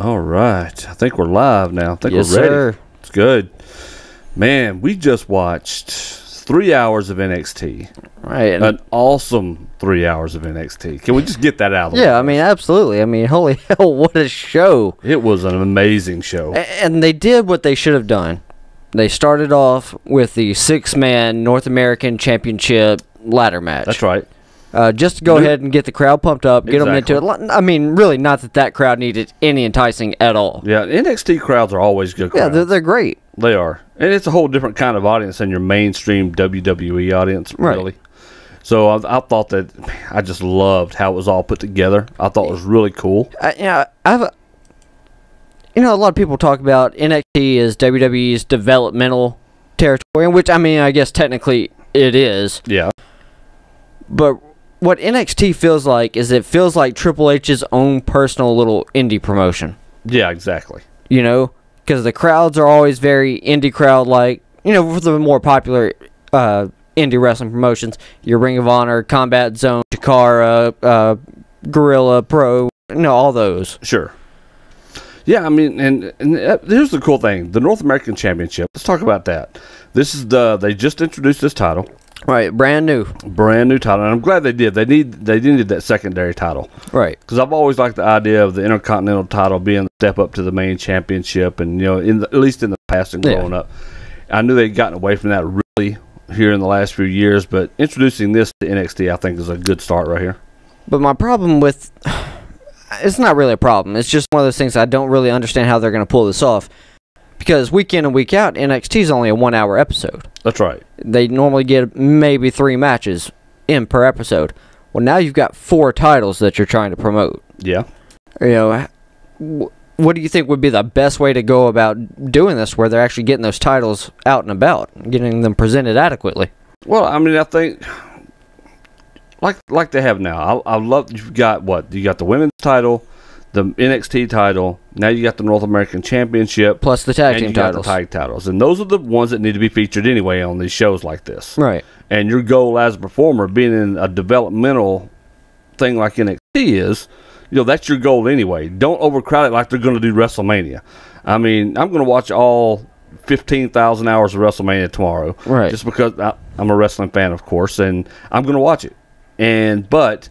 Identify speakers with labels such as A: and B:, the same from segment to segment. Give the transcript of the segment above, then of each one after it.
A: All right. I think we're live now. I think
B: Yes,
A: we're ready.
B: sir.
A: It's good. Man, we just watched 3 hours of NXT.
B: Right.
A: An awesome 3 hours of NXT. Can we just get that out of the way?
B: Yeah, I mean, absolutely. I mean, holy hell, what a show.
A: It was an amazing show.
B: And they did what they should have done. They started off with the 6-man North American Championship ladder match.
A: That's right.
B: Just to go ahead and get the crowd pumped up, get them into it. I mean, really, not that crowd needed any enticing at all.
A: Yeah, NXT crowds are always good crowds.
B: Yeah, they're great.
A: They are. And it's a whole different kind of audience than your mainstream WWE audience, really. Right. So I thought that, I just loved how it was all put together. I thought it was really cool.
B: A lot of people talk about NXT as WWE's developmental territory, in which, I mean, I guess technically it is.
A: Yeah.
B: But what NXT feels like is it feels like Triple H's own personal little indie promotion.
A: Yeah, exactly.
B: You know, because the crowds are always very indie crowd-like. You know, for the more popular indie wrestling promotions, your Ring of Honor, Combat Zone, Chikara, Gorilla Pro, all those.
A: Sure. Yeah, I mean, and here's the cool thing. The North American Championship, let's talk about that. This is they just introduced this title.
B: Right, brand new
A: title, and I'm glad they did. They needed that secondary title,
B: right?
A: Because I've always liked the idea of the Intercontinental title being the step up to the main championship, and at least in the past and growing up, I knew they'd gotten away from that really here in the last few years. But introducing this to NXT, I think, is a good start right here.
B: But my problem with it's not really a problem. It's just one of those things I don't really understand how they're going to pull this off. Because week in and week out, NXT is only a 1-hour episode. That's right. They normally get maybe 3 matches in per episode. Well, now you've got 4 titles that you're trying to promote.
A: Yeah.
B: What do you think would be the best way to go about doing this, where they're actually getting those titles out and about, getting them presented adequately?
A: Well, I mean, I think like they have now. I love you got the women's title, the NXT title. Now you got the North American Championship.
B: Plus the tag team titles.
A: The tag titles. And those are the ones that need to be featured anyway on these shows like this.
B: Right. And
A: your goal as a performer, being in a developmental thing like NXT is, that's your goal anyway. Don't overcrowd it like they're going to do WrestleMania. I mean, I'm going to watch all 15,000 hours of WrestleMania tomorrow. Right. Just because I'm a wrestling fan, of course, and I'm going to watch it. But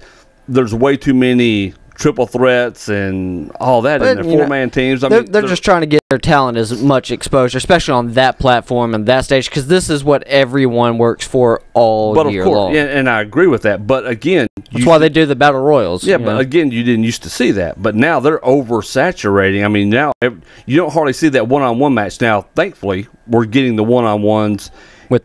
A: there's way too many triple threats and all that in their 4-man teams. I mean,
B: they're just trying to get their talent as much exposure, especially on that platform and that stage, because this is what everyone works for all year long.
A: And I agree with that. But again,
B: that's why they do the battle royals.
A: Yeah, but again, you didn't used to see that. But now they're oversaturating. I mean, now you don't hardly see that one-on-one match. Now, thankfully, we're getting the one-on-ones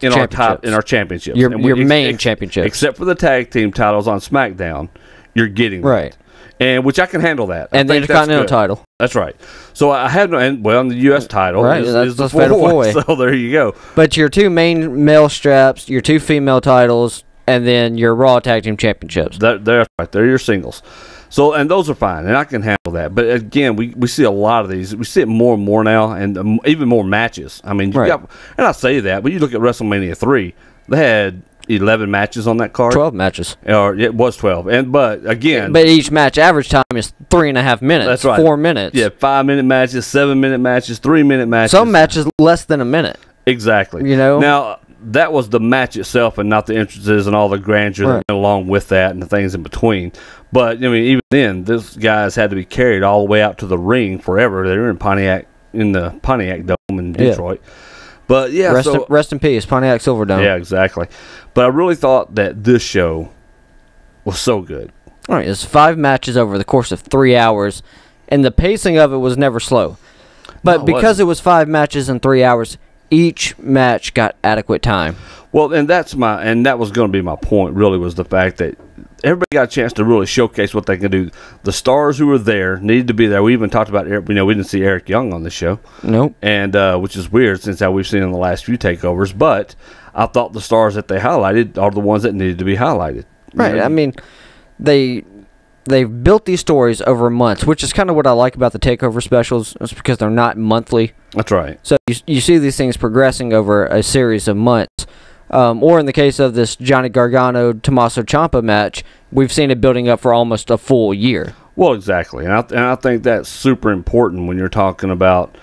A: in our championships.
B: Your main championships.
A: Except for the tag team titles on SmackDown, you're getting
B: right.
A: And which I can handle that.
B: And the Intercontinental title.
A: That's right. So I had the U.S. title is the four-way. So there you go.
B: But your 2 main male straps, your 2 female titles, and then your Raw Tag Team Championships.
A: They're right. They're your singles. So, and those are fine, and I can handle that. But again, we see a lot of these. We see it more and more now, and even more matches. I mean, and I say that, but you look at WrestleMania 3, they had 11 matches on that card.
B: 12 matches.
A: Or it was 12. But again,
B: but each match average time is 3.5 minutes.
A: That's right.
B: 4 minutes.
A: Yeah, 5-minute matches, 7-minute matches, 3-minute matches.
B: Some matches less than a minute.
A: Exactly. Now that was the match itself, and not the entrances and all the grandeur that went along with that and the things in between. But I mean, even then, these guys had to be carried all the way out to the ring forever. They were in the Pontiac Dome in Detroit. Yeah. But yeah,
B: rest in peace, Pontiac Silverdome.
A: Yeah, exactly. But I really thought that this show was so good.
B: All right, it's 5 matches over the course of 3 hours, and the pacing of it was never slow. But because it was 5 matches in 3 hours, each match got adequate time.
A: Well, and that was going to be my point. Really, was the fact that everybody got a chance to really showcase what they can do. The stars who were there needed to be there. We even talked about Eric. We didn't see Eric Young on the show.
B: Nope.
A: And which is weird since how we've seen in the last few takeovers. But I thought the stars that they highlighted are the ones that needed to be highlighted.
B: Right. I mean, they've built these stories over months, which is kind of what I like about the takeover specials. It's because they're not monthly.
A: That's right.
B: So you see these things progressing over a series of months. Or in the case of this Johnny Gargano-Tommaso Ciampa match, we've seen it building up for almost a full year.
A: Well, exactly, and I think that's super important when you're talking about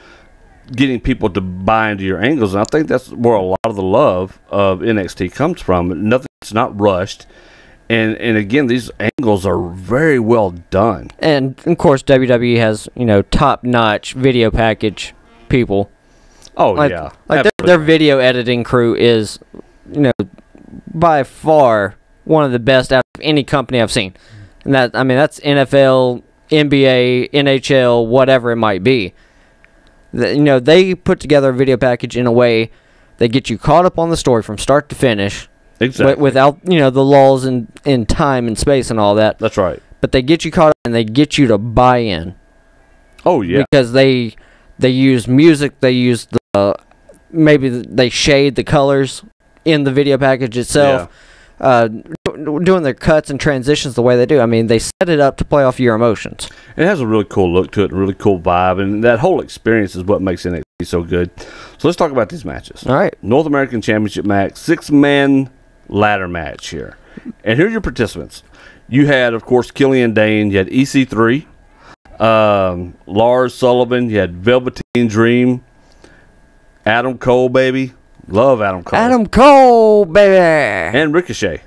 A: getting people to buy into your angles, and I think that's where a lot of the love of NXT comes from. Nothing's not rushed, and again, these angles are very well done.
B: And of course, WWE has top-notch video package people.
A: Oh yeah,
B: like their video editing crew is by far one of the best out of any company I've seen. And that's NFL, NBA, NHL, whatever it might be. They put together a video package in a way that gets you caught up on the story from start to finish.
A: Exactly.
B: Without, the lulls in time and space and all that.
A: That's right.
B: But they get you caught up and they get you to buy in.
A: Oh, yeah.
B: Because they use music, they use maybe they shade the colors in the video package itself. Yeah. Doing their cuts and transitions the way they do. I mean, they set it up to play off your emotions.
A: It has a really cool look to it, a really cool vibe, and that whole experience is what makes NXT so good. So let's talk about these matches.
B: All right.
A: North American Championship match, 6-man ladder match here. And here are your participants. You had, of course, Killian Dane. You had EC3, Lars Sullivan. You had Velveteen Dream, Adam Cole, baby. Love Adam Cole.
B: Adam Cole, baby.
A: And Ricochet.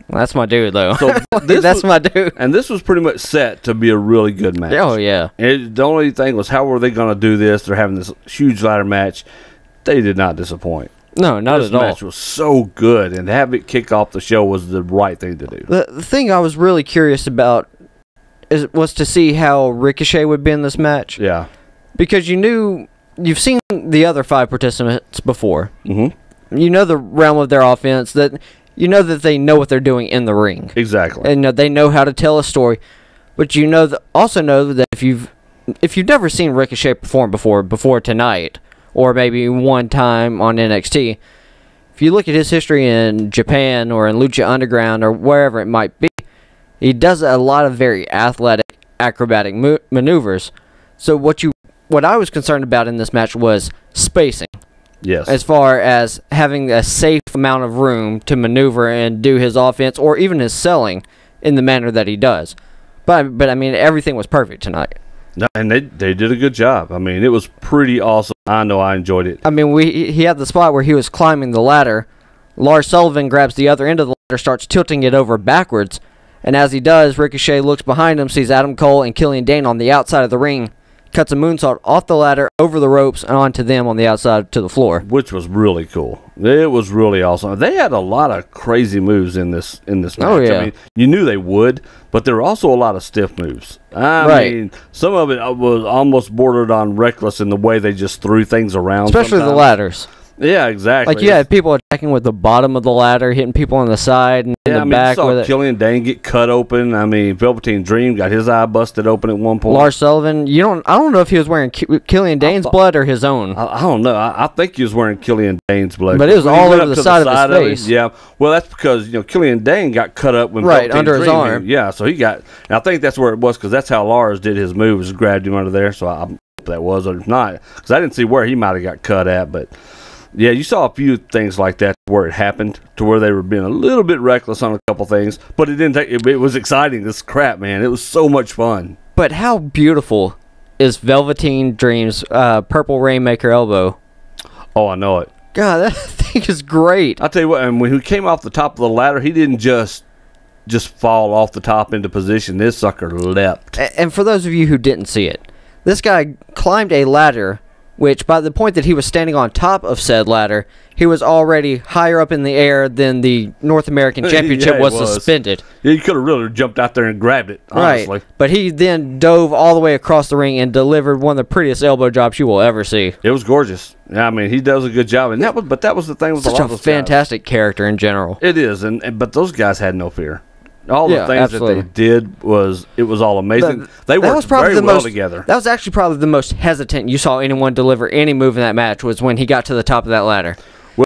B: Well, that's my dude, though.
A: So
B: that's my dude.
A: And this was pretty much set to be a really good match.
B: Oh, yeah.
A: The only thing was, how were they going to do this? They're having this huge ladder match. They did not disappoint.
B: No, not at all.
A: This match was so good, and to have it kick off the show was the right thing to do.
B: The thing I was really curious about was to see how Ricochet would be in this match.
A: Yeah.
B: Because you've seen the other 5 participants before.
A: Mm-hmm.
B: You know the realm of their offense, that that they know what they're doing in the ring.
A: Exactly.
B: And they know how to tell a story. But also know that if you've never seen Ricochet perform before tonight, or maybe one time on NXT, if you look at his history in Japan or in Lucha Underground or wherever it might be, he does a lot of very athletic, acrobatic maneuvers. So what I was concerned about in this match was spacing.
A: Yes.
B: As far as having a safe amount of room to maneuver and do his offense or even his selling in the manner that he does. But I mean, everything was perfect tonight.
A: No, and they did a good job. I mean, it was pretty awesome. I know I enjoyed it.
B: I mean, he had the spot where he was climbing the ladder. Lars Sullivan grabs the other end of the ladder, starts tilting it over backwards. And as he does, Ricochet looks behind him, sees Adam Cole and Killian Dane on the outside of the ring, cuts a moonsault off the ladder, over the ropes, and onto them on the outside to the floor.
A: Which was really cool. It was really awesome. They had a lot of crazy moves in this match.
B: Oh, yeah.
A: I mean, you knew they would, but there were also a lot of stiff moves. I mean, some of it was almost bordered on reckless in the way they just threw things around.
B: Especially
A: sometimes.
B: the ladders.
A: Yeah, exactly.
B: Like you had people attacking with the bottom of the ladder, hitting people on the side and in the back.
A: You saw Killian Dane get cut open. I mean, Velveteen Dream got his eye busted open at one point.
B: Lars Sullivan, I don't know if he was wearing Killian Dane's blood or his own.
A: I don't know. I think he was wearing Killian Dane's blood.
B: But it was all over the side of his face.
A: Yeah. Well, that's because Killian Dane got cut up when
B: under his arm.
A: Yeah, so he got. And I think that's where it was because that's how Lars did his move, was grabbed him under there. So I hope that was, or if not, because I didn't see where he might have got cut at, but. Yeah, you saw a few things like that where it happened, to where they were being a little bit reckless on a couple things, but it didn't take. It was exciting. This crap, man, it was so much fun.
B: But how beautiful is Velveteen Dream's Purple Rainmaker elbow?
A: Oh, I know it.
B: God, that thing is great.
A: I'll tell you what, and when he came off the top of the ladder, he didn't just fall off the top into position. This sucker leapt.
B: And for those of you who didn't see it, this guy climbed a ladder, which by the point that he was standing on top of said ladder, he was already higher up in the air than the North American Championship was suspended.
A: Yeah, you could have really jumped out there and grabbed it, honestly.
B: Right, but he then dove all the way across the ring and delivered one of the prettiest elbow drops you will ever see.
A: It was gorgeous. I mean, he does a good job, and that was the thing with a lot of those
B: fantastic character in general.
A: It is, but those guys had no fear. All the things that they did it was all amazing. They worked very well together.
B: That was actually probably the most hesitant you saw anyone deliver any move in that match, was when he got to the top of that ladder.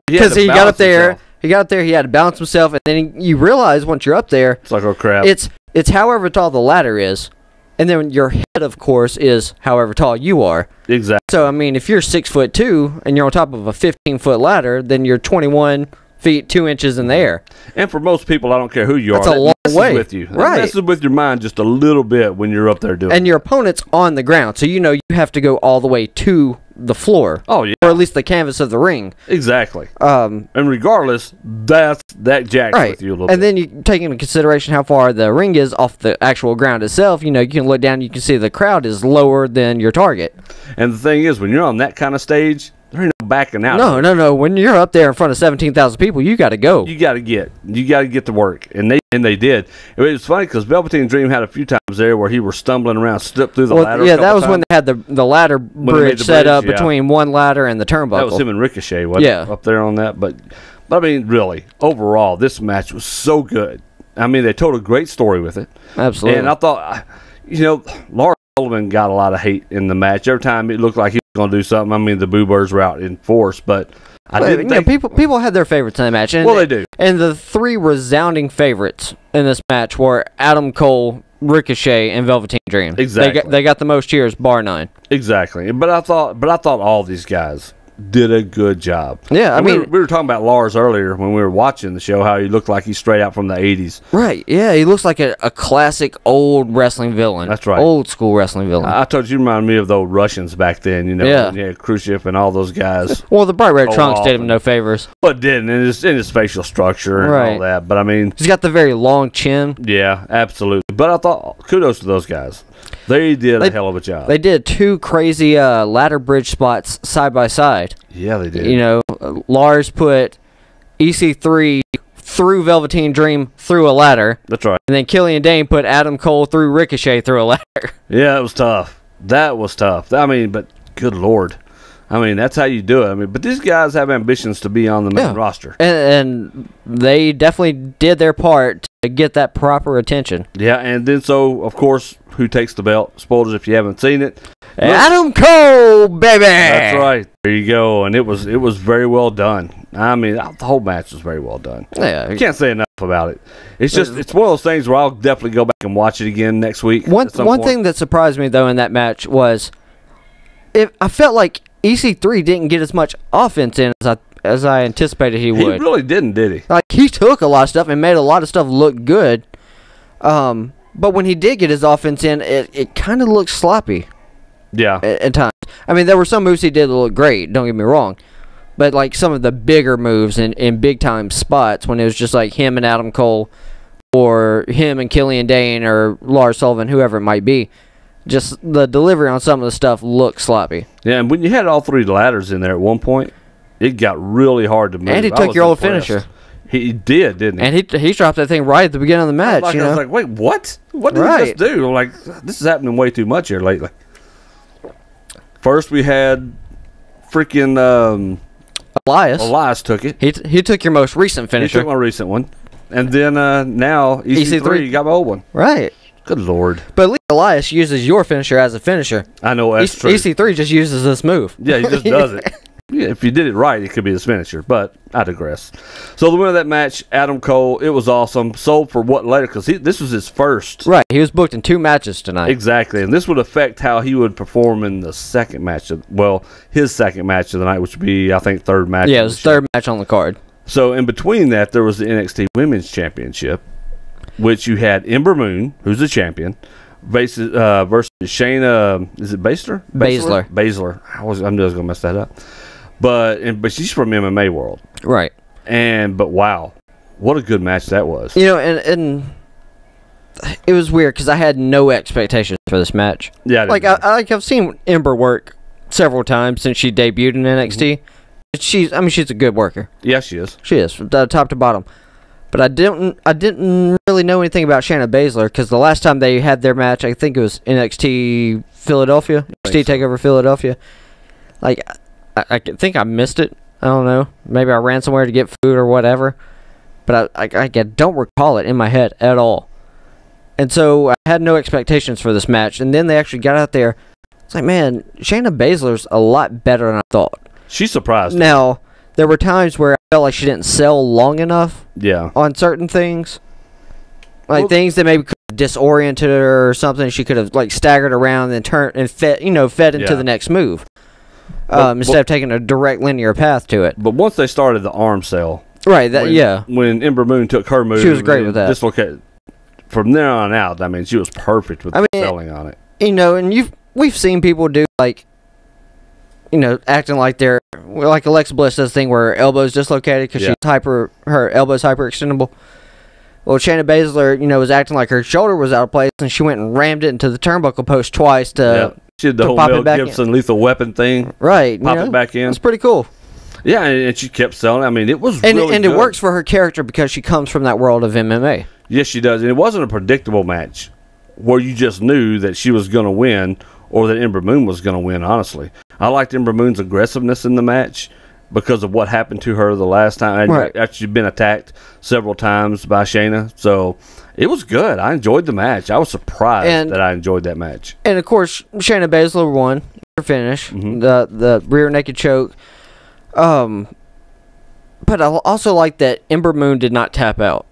B: Because he got up there, he had to balance himself, and then you realize once you're up there,
A: it's like, oh crap.
B: It's however tall the ladder is, and then your head, of course, is however tall you are.
A: Exactly.
B: So I mean, if you're 6'2" and you're on top of a 15-foot ladder, then you're 21 feet 2 inches in the air.
A: And for most people, I don't care who you
B: That's
A: are.
B: a long way.
A: With you. That
B: right.
A: messes with your mind just a little bit when you're up there doing
B: And your opponent's on the ground, so you have to go all the way to the floor.
A: Oh, yeah.
B: Or at least the canvas of the ring.
A: Exactly. And regardless, that jacks with you a little bit.
B: And then you take into consideration how far the ring is off the actual ground itself. You can look down, you can see the crowd is lower than your target.
A: And the thing is, when you're on that kind of stage, there ain't no backing out.
B: No. When you're up there in front of 17,000 people, you got to go.
A: You got to get to work, and they did. It was funny because Velveteen Dream had a few times there where he was stumbling around, slipped through the ladder.
B: Yeah, that was when they had the ladder bridge set up between one ladder and the turnbuckle.
A: That was him and Ricochet, wasn't it, up there on that? But I mean, really, overall, this match was so good. I mean, they told a great story with it.
B: Absolutely.
A: And I thought, Lars Sullivan got a lot of hate in the match. Every time it looked like he was going to do something. I mean, the Boo Birds were out in force, but I didn't think...
B: People had their favorites in the match. And,
A: they do.
B: And the three resounding favorites in this match were Adam Cole, Ricochet, and Velveteen Dream.
A: Exactly.
B: They got the most cheers, bar none.
A: Exactly. But I thought all these guys did a good job.
B: Yeah, I mean...
A: We were talking about Lars earlier when we were watching the show, how he looked like he's straight out from the 80s.
B: Right, yeah, he looks like a classic old wrestling villain.
A: That's right.
B: Old school wrestling villain.
A: I told you reminded me of those Russians back then,
B: Yeah.
A: When you had Khrushchev and all those guys.
B: Well, the bright red trunks did him no favors.
A: But didn't, in his facial structure and all that. But I mean...
B: He's got the very long chin.
A: Yeah, absolutely. But I thought, kudos to those guys. They did a hell of a job.
B: They did two crazy ladder bridge spots side by side.
A: Yeah, they did.
B: Lars put EC3 through Velveteen Dream through a ladder.
A: That's right.
B: And then Killian Dane put Adam Cole through Ricochet through a ladder.
A: Yeah, it was tough. That was tough. I mean, but good Lord. I mean, that's how you do it. I mean, but these guys have ambitions to be on the main roster.
B: And they definitely did their part to get that proper attention.
A: Yeah, and then of course, who takes the belt? Spoilers if you haven't seen it.
B: Adam Cole, baby!
A: That's right. There you go. And it was very well done. I mean, the whole match was very well done.
B: Yeah.
A: I can't say enough about it. It's just, it's one of those things where I'll definitely go back and watch it again next week.
B: One thing that surprised me, though, in that match was I felt like EC3 didn't get as much offense in as I anticipated he would.
A: He really didn't, did he?
B: Like, he took a lot of stuff and made a lot of stuff look good. But when he did get his offense in, it kind of looked sloppy.
A: Yeah.
B: At times. I mean, there were some moves he did that looked great, don't get me wrong. But, like, some of the bigger moves in big-time spots when it was just, like, him and Adam Cole or him and Killian Dane or Lars Sullivan, whoever it might be, just the delivery on some of the stuff looked sloppy.
A: Yeah, and when you had all three ladders in there at one point, it got really hard to move.
B: And he took your old finisher.
A: He did, didn't he?
B: And he dropped that thing right at the beginning of the match.
A: I was like, wait, what? What did he just do? I'm like, this is happening way too much here lately. First, we had freaking
B: Elias.
A: Elias took it.
B: He took your most recent finisher.
A: He took my recent one. And then now EC3 got my old one.
B: Right.
A: Good Lord.
B: But at least Elias uses your finisher as a finisher.
A: I know, that's true.
B: EC3 just uses this move.
A: Yeah, he just does it. Yeah, if you did it right, it could be his finisher, but I digress. So the winner of that match, Adam Cole, it was awesome. Sold for what later? Because this was his first.
B: Right, he was booked in 2 matches tonight.
A: Exactly, and this would affect how he would perform in the second match. His second match of the night, which would be, I think, third match.
B: Yeah, it was third match on the card.
A: So in between that, there was the NXT Women's Championship, which you had Ember Moon, who's the champion, versus Shayna. Is it Baszler? Baszler. I knew I was gonna mess that up. But she's from MMA World,
B: right?
A: But wow, what a good match that was.
B: And it was weird because I had no expectations for this match.
A: Yeah,
B: I've seen Ember work several times since she debuted in NXT. Mm-hmm. She's a good worker.
A: Yeah, she is.
B: She is from top to bottom. But I didn't really know anything about Shayna Baszler because the last time they had their match, I think it was NXT Philadelphia, NXT Takeover Philadelphia. Like, I think I missed it. I don't know. Maybe I ran somewhere to get food or whatever. But I don't recall it in my head at all. And so I had no expectations for this match. And then they actually got out there. It's like, man, Shayna Baszler's a lot better than I thought.
A: She surprised me.
B: Now, there were times where I felt like she didn't sell long enough on certain things. Like things that maybe could have disoriented her or something. She could have like staggered around and turned and fed into the next move. Instead of taking a direct linear path to it.
A: But once they started the arm sale,
B: Right.
A: When Ember Moon took her move,
B: she was great with that.
A: Dislocated. From there on out, I mean, she was perfect with the selling on it.
B: You know, and we've seen people do like, you know, acting like they're like Alexa Bliss does thing where her elbow's dislocated because her elbow's hyperextendable. Well, Shayna Baszler, you know, was acting like her shoulder was out of place, and she went and rammed it into the turnbuckle post twice to
A: she did the whole Mel Gibson lethal weapon thing,
B: right?
A: Pop it back in.
B: It's pretty cool.
A: Yeah, and she kept selling. I mean, it was really good.
B: It works for her character because she comes from that world of MMA.
A: Yes, she does, and it wasn't a predictable match where you just knew that she was going to win or that Ember Moon was going to win. Honestly, I liked Ember Moon's aggressiveness in the match because of what happened to her the last time. After she'd been attacked several times by Shayna. So it was good. I enjoyed the match. I was surprised that I enjoyed that match.
B: And, of course, Shayna Baszler won her finish, the rear naked choke. But I also like that Ember Moon did not tap out.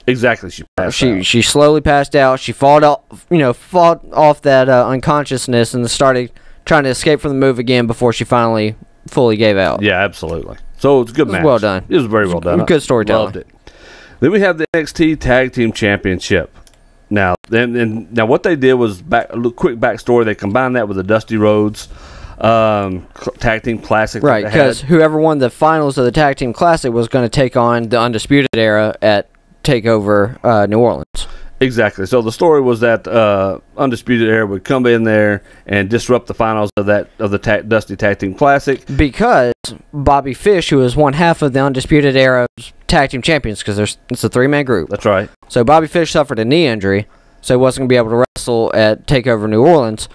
A: Exactly.
B: She slowly passed out. She fought off that unconsciousness and started trying to escape from the move again before she finally fully gave out.
A: Yeah, absolutely. So it's a good match.
B: Well done.
A: It was very well done.
B: Good storytelling.
A: Loved it. Then we have the NXT Tag Team Championship. Now, what they did was a quick backstory. They combined that with the Dusty Rhodes Tag Team Classic.
B: Right, because whoever won the finals of the Tag Team Classic was going to take on the Undisputed Era at Takeover New Orleans.
A: Exactly. So the story was that Undisputed Era would come in there and disrupt the finals of the Dusty Tag Team Classic
B: because Bobby Fish, who is one half of the Undisputed Era's Tag Team Champions, because it's a 3-man group.
A: That's right.
B: So Bobby Fish suffered a knee injury, so he wasn't going to be able to wrestle at Takeover New Orleans.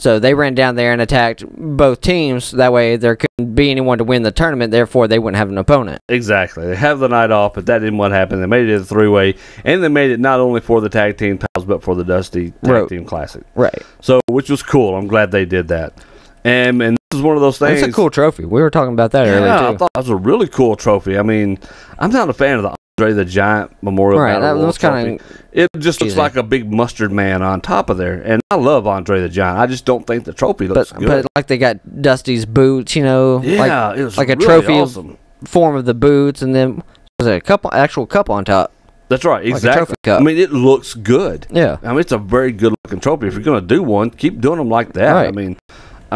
B: So they ran down there and attacked both teams. That way there couldn't be anyone to win the tournament. Therefore, they wouldn't have an opponent.
A: Exactly. They have the night off, but that didn't what happened. They made it a 3-way, and they made it not only for the tag team titles, but for the Dusty Tag Team Classic.
B: Right.
A: So, which was cool. I'm glad they did that. And this is one of those things.
B: It's a cool trophy. We were talking about that earlier, too.
A: I thought it was a really cool trophy. I mean, I'm not a fan of the Andre the Giant Memorial Battle Royal trophy. It just looks like a big mustard man on top of there. And I love Andre the Giant. I just don't think the trophy looks good.
B: But like they got Dusty's boots, you know.
A: Yeah, it was
B: like a
A: really
B: trophy
A: awesome.
B: Form of the boots, and then was it actual cup on top.
A: That's right, exactly.
B: Like a trophy cup.
A: I mean, it looks good.
B: Yeah.
A: I mean, it's a very good looking trophy. If you're going to do one, keep doing them like that.
B: Right.
A: I mean,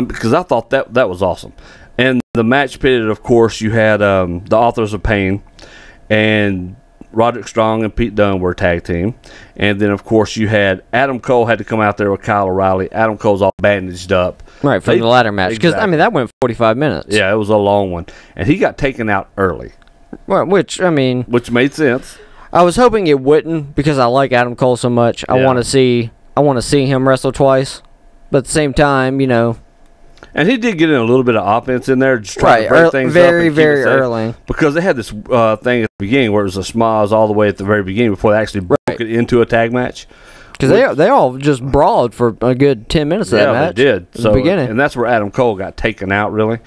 A: because I thought that was awesome. And the match pitted, of course, you had the Authors of Pain and Roderick Strong and Pete Dunne were a tag team. And then, of course, you had Adam Cole had to come out there with Kyle O'Reilly. Adam Cole's all bandaged up.
B: Right, from the ladder match. Because, I mean, that went 45 minutes.
A: Yeah, it was a long one. And he got taken out early.
B: Well, which
A: made sense.
B: I was hoping it wouldn't because I like Adam Cole so much. I want to see him wrestle twice. But at the same time, you know.
A: And he did get in a little bit of offense in there, just trying to break things up.
B: Very, very early.
A: Because they had this thing at the beginning where it was a schmoz all the way at the very beginning before they actually broke it into a tag match.
B: Because they all just brawled for a good 10 minutes of that match.
A: Yeah, they did.
B: So, the beginning.
A: And that's where Adam Cole got taken out, really.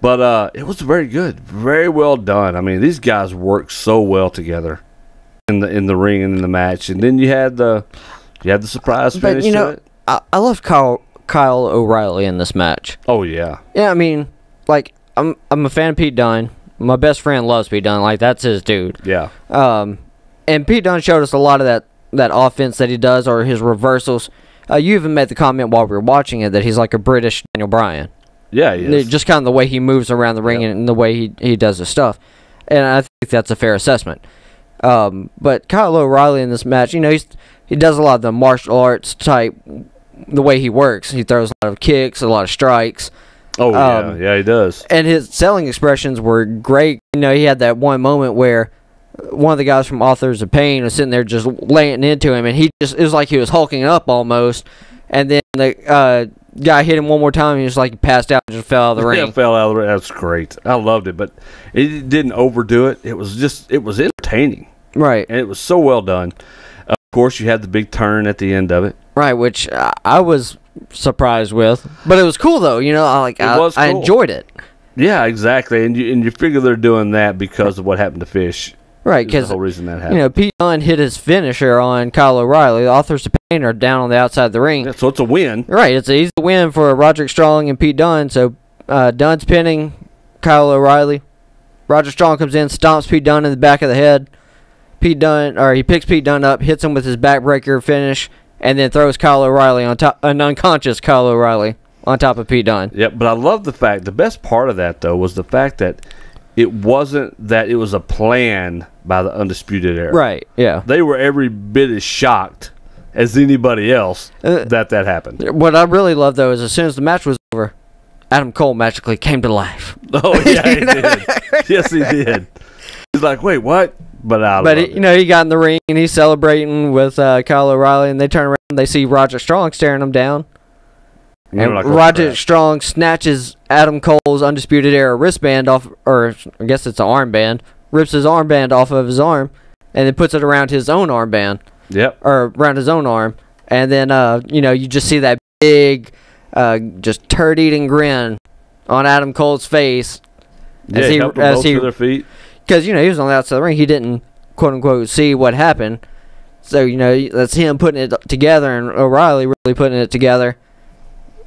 A: But it was very good. Very well done. I mean, these guys worked so well together in the ring and in the match. And then you had the surprise finish to it.
B: I love Kyle O'Reilly in this match.
A: Oh, yeah.
B: Yeah, I mean, like, I'm a fan of Pete Dunne. My best friend loves Pete Dunne. Like, that's his dude.
A: Yeah.
B: And Pete Dunne showed us a lot of that offense that he does, or his reversals. You even made the comment while we were watching it that he's like a British Daniel Bryan.
A: Yeah, he is.
B: Just kind of the way he moves around the ring and the way he does his stuff. And I think that's a fair assessment. But Kyle O'Reilly in this match, you know, he does a lot of the martial arts type, the way he works. He throws a lot of kicks, a lot of strikes.
A: Oh, yeah, he does.
B: And his selling expressions were great. You know, he had that one moment where one of the guys from Authors of Pain was sitting there just laying into him, and it was like he was hulking up almost. And then the guy hit him one more time, and he was like he passed out and just fell out of the ring.
A: Yeah, fell out of the ring. That's great. I loved it, but it didn't overdo it. It was entertaining.
B: Right.
A: And it was so well done. Of course, you had the big turn at the end of it.
B: Right, which I was surprised with, but it was cool though. You know, I enjoyed it.
A: Yeah, exactly, and you figure they're doing that because of what happened to Fish.
B: Right, because
A: the whole reason that happened.
B: You know, Pete Dunne hit his finisher on Kyle O'Reilly. The Authors of Pain are down on the outside of the ring.
A: Yeah, so it's a win.
B: Right, it's an easy win for Roderick Strong and Pete Dunne. So Dunne's pinning Kyle O'Reilly, Roger Strong comes in, stomps Pete Dunne in the back of the head. He picks Pete Dunne up, hits him with his backbreaker finish, and then throws Kyle O'Reilly on top, an unconscious Kyle O'Reilly on top of Pete Dunne.
A: Yep, but I love the best part of that, though, was the fact that it wasn't that it was a plan by the Undisputed Era.
B: Right, yeah.
A: They were every bit as shocked as anybody else that happened.
B: What I really love, though, is as soon as the match was over, Adam Cole magically came to life.
A: Oh, yeah, he did. Yes, he did. He's like, wait, what? But
B: he got in the ring, and he's celebrating with Kyle O'Reilly, and they turn around, and they see Roger Strong staring him down. And like, Roger Strong snatches Adam Cole's Undisputed Era wristband off, or I guess it's an armband, rips his armband off of his arm, and then puts it around his own armband.
A: Yep.
B: Or around his own arm. And then, you just see that big, just turd-eating grin on Adam Cole's face.
A: Yeah, he helped them both to their feet.
B: Because, he was on the outside of the ring. He didn't, quote-unquote, see what happened. So, that's him putting it together, and O'Reilly really putting it together.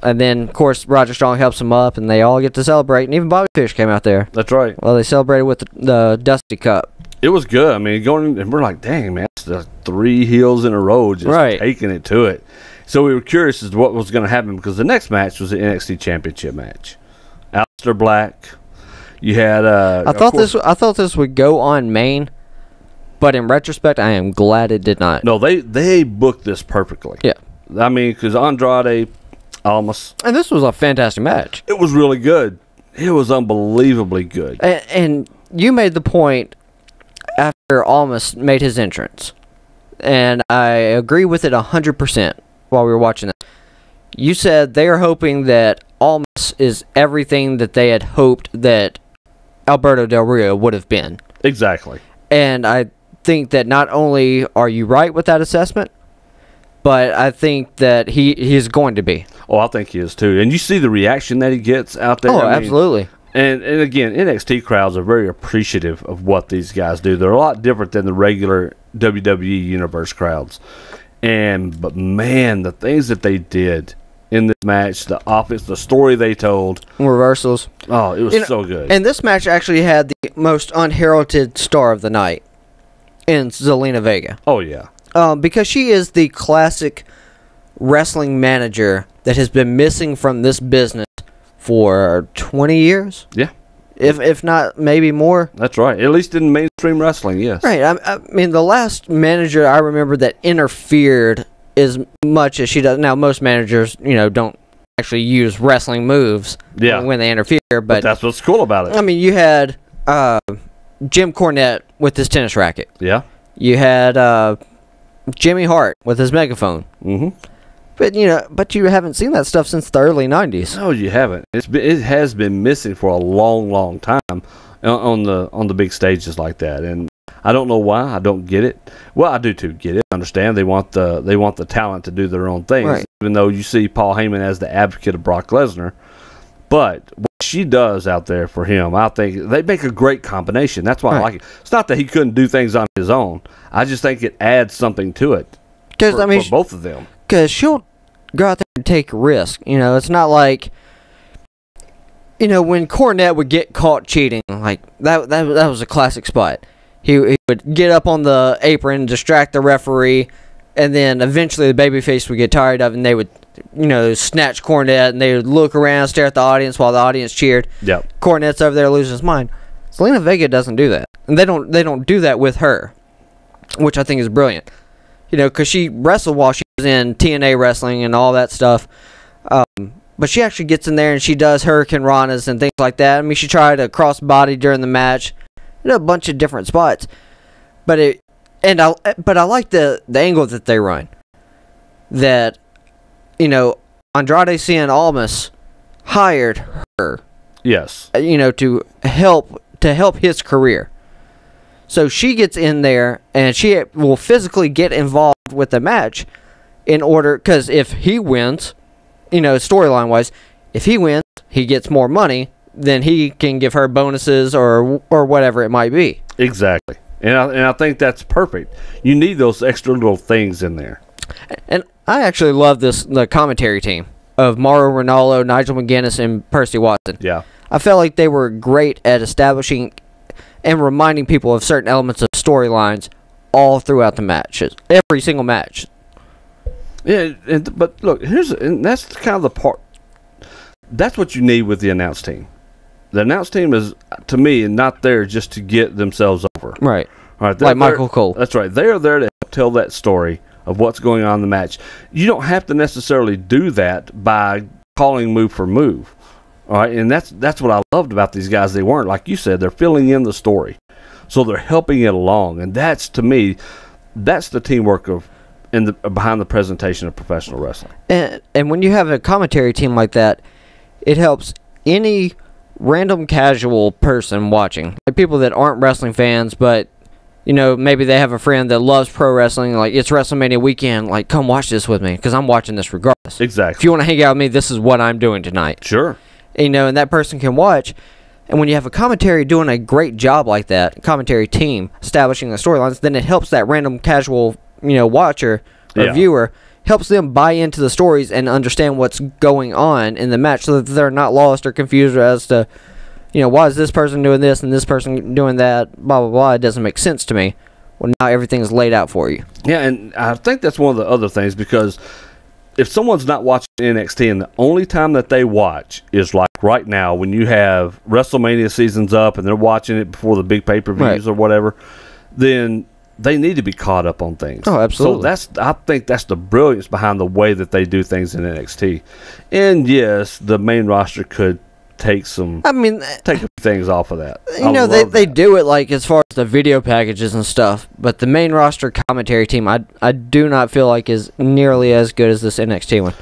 B: And then, of course, Roger Strong helps him up, and they all get to celebrate. And even Bobby Fish came out there.
A: That's right.
B: Well, they celebrated with the Dusty Cup.
A: It was good. I mean, and we're like, dang, man, it's the 3 heels in a row just taking it to it. So we were curious as to what was going to happen, because the next match was the NXT Championship match. Aleister Black. You had
B: I thought this would go on main, but in retrospect, I am glad it did not.
A: No, they booked this perfectly.
B: Yeah.
A: I mean, because Andrade Almas.
B: And this was a fantastic match.
A: It was really good. It was unbelievably good.
B: And you made the point after Almas made his entrance, and I agree with it 100% while we were watching that. You said they are hoping that Almas is everything that they had hoped that Alberto Del Rio would have been.
A: Exactly.
B: And I think that not only are you right with that assessment, but I think that he is going to be.
A: Oh, I think he is too. And you see the reaction that he gets out there.
B: Oh, absolutely.
A: And again, NXT crowds are very appreciative of what these guys do. They're a lot different than the regular WWE Universe crowds. But man, the things that they did in this match, the offense, the story they told.
B: Reversals.
A: Oh, it was so good.
B: And this match actually had the most unheralded star of the night in Zelina Vega.
A: Oh, yeah.
B: Because she is the classic wrestling manager that has been missing from this business for 20 years.
A: Yeah.
B: If not, maybe more.
A: That's right. At least in mainstream wrestling, yes.
B: Right. I mean, the last manager I remember that interfered as much as she does. Now, most managers, don't actually use wrestling moves when they interfere. But
A: that's what's cool about it.
B: I mean, you had Jim Cornette with his tennis racket.
A: Yeah.
B: You had Jimmy Hart with his megaphone.
A: Mm-hmm.
B: But you haven't seen that stuff since the early 90s.
A: No, you haven't. It has been missing for a long, long time on the big stages like that, and I don't know why. I don't get it. Well, I do too get it. I understand they want the talent to do their own things,
B: right.
A: Even though you see Paul Heyman as the advocate of Brock Lesnar. But what she does out there for him, I think they make a great combination. That's why I like it. It's not that he couldn't do things on his own. I just think it adds something to it for both of them.
B: Because she'll go out there and take a risk. It's not like, when Cornette would get caught cheating, like, that was a classic spot. He would get up on the apron, distract the referee, and then eventually the babyface would get tired of it, and they would, snatch Cornette, and they would look around, stare at the audience while the audience cheered.
A: Yep.
B: Cornette's over there losing his mind. Zelina Vega doesn't do that. And they don't do that with her, which I think is brilliant. Because she wrestled while she was in TNA wrestling and all that stuff. But she actually gets in there and she does Hurricane Ranas and things like that. I mean, she tried a crossbody during the match. A bunch of different spots. But I like the angle that they run. That, Andrade Cien Almas hired her.
A: Yes.
B: To help his career. So she gets in there, and she will physically get involved with the match in order, because if he wins, storyline-wise, if he wins, he gets more money, then he can give her bonuses or whatever it might be.
A: Exactly. And I think that's perfect. You need those extra little things in there.
B: And I actually love the commentary team of Mauro Ranallo, Nigel McGuinness, and Percy Watson.
A: Yeah.
B: I felt like they were great at establishing and reminding people of certain elements of storylines all throughout the matches, every single match.
A: Yeah, but look, and that's kind of the part. That's what you need with the announce team. The announce team is, to me, not there just to get themselves over.
B: Right.
A: All right.
B: Like Michael Cole.
A: That's right. They are there to help tell that story of what's going on in the match. You don't have to necessarily do that by calling move for move. All right, and that's what I loved about these guys. They weren't, like you said, they're filling in the story. So they're helping it along. And that's, to me, that's the teamwork behind the presentation of professional wrestling.
B: And when you have a commentary team like that, it helps any random casual person watching, like people that aren't wrestling fans, but maybe they have a friend that loves pro wrestling, like it's WrestleMania weekend, like come watch this with me because I'm watching this regardless.
A: Exactly.
B: If you want to hang out with me, this is what I'm doing tonight.
A: Sure.
B: And that person can watch. And when you have a commentary doing a great job like that, commentary team establishing the storylines, then it helps that random casual watcher or viewer, helps them buy into the stories and understand what's going on in the match so that they're not lost or confused as to, why is this person doing this and this person doing that, blah, blah, blah. It doesn't make sense to me. Well, now everything's laid out for you.
A: Yeah, and I think that's one of the other things, because if someone's not watching NXT and the only time that they watch is like right now when you have WrestleMania seasons up and they're watching it before the big pay-per-views or whatever, then they need to be caught up on things.
B: Oh, absolutely.
A: So I think that's the brilliance behind the way that they do things in NXT. And yes, the main roster could take a few things off of that.
B: They do it like as far as the video packages and stuff, but the main roster commentary team I do not feel like is nearly as good as this NXT one.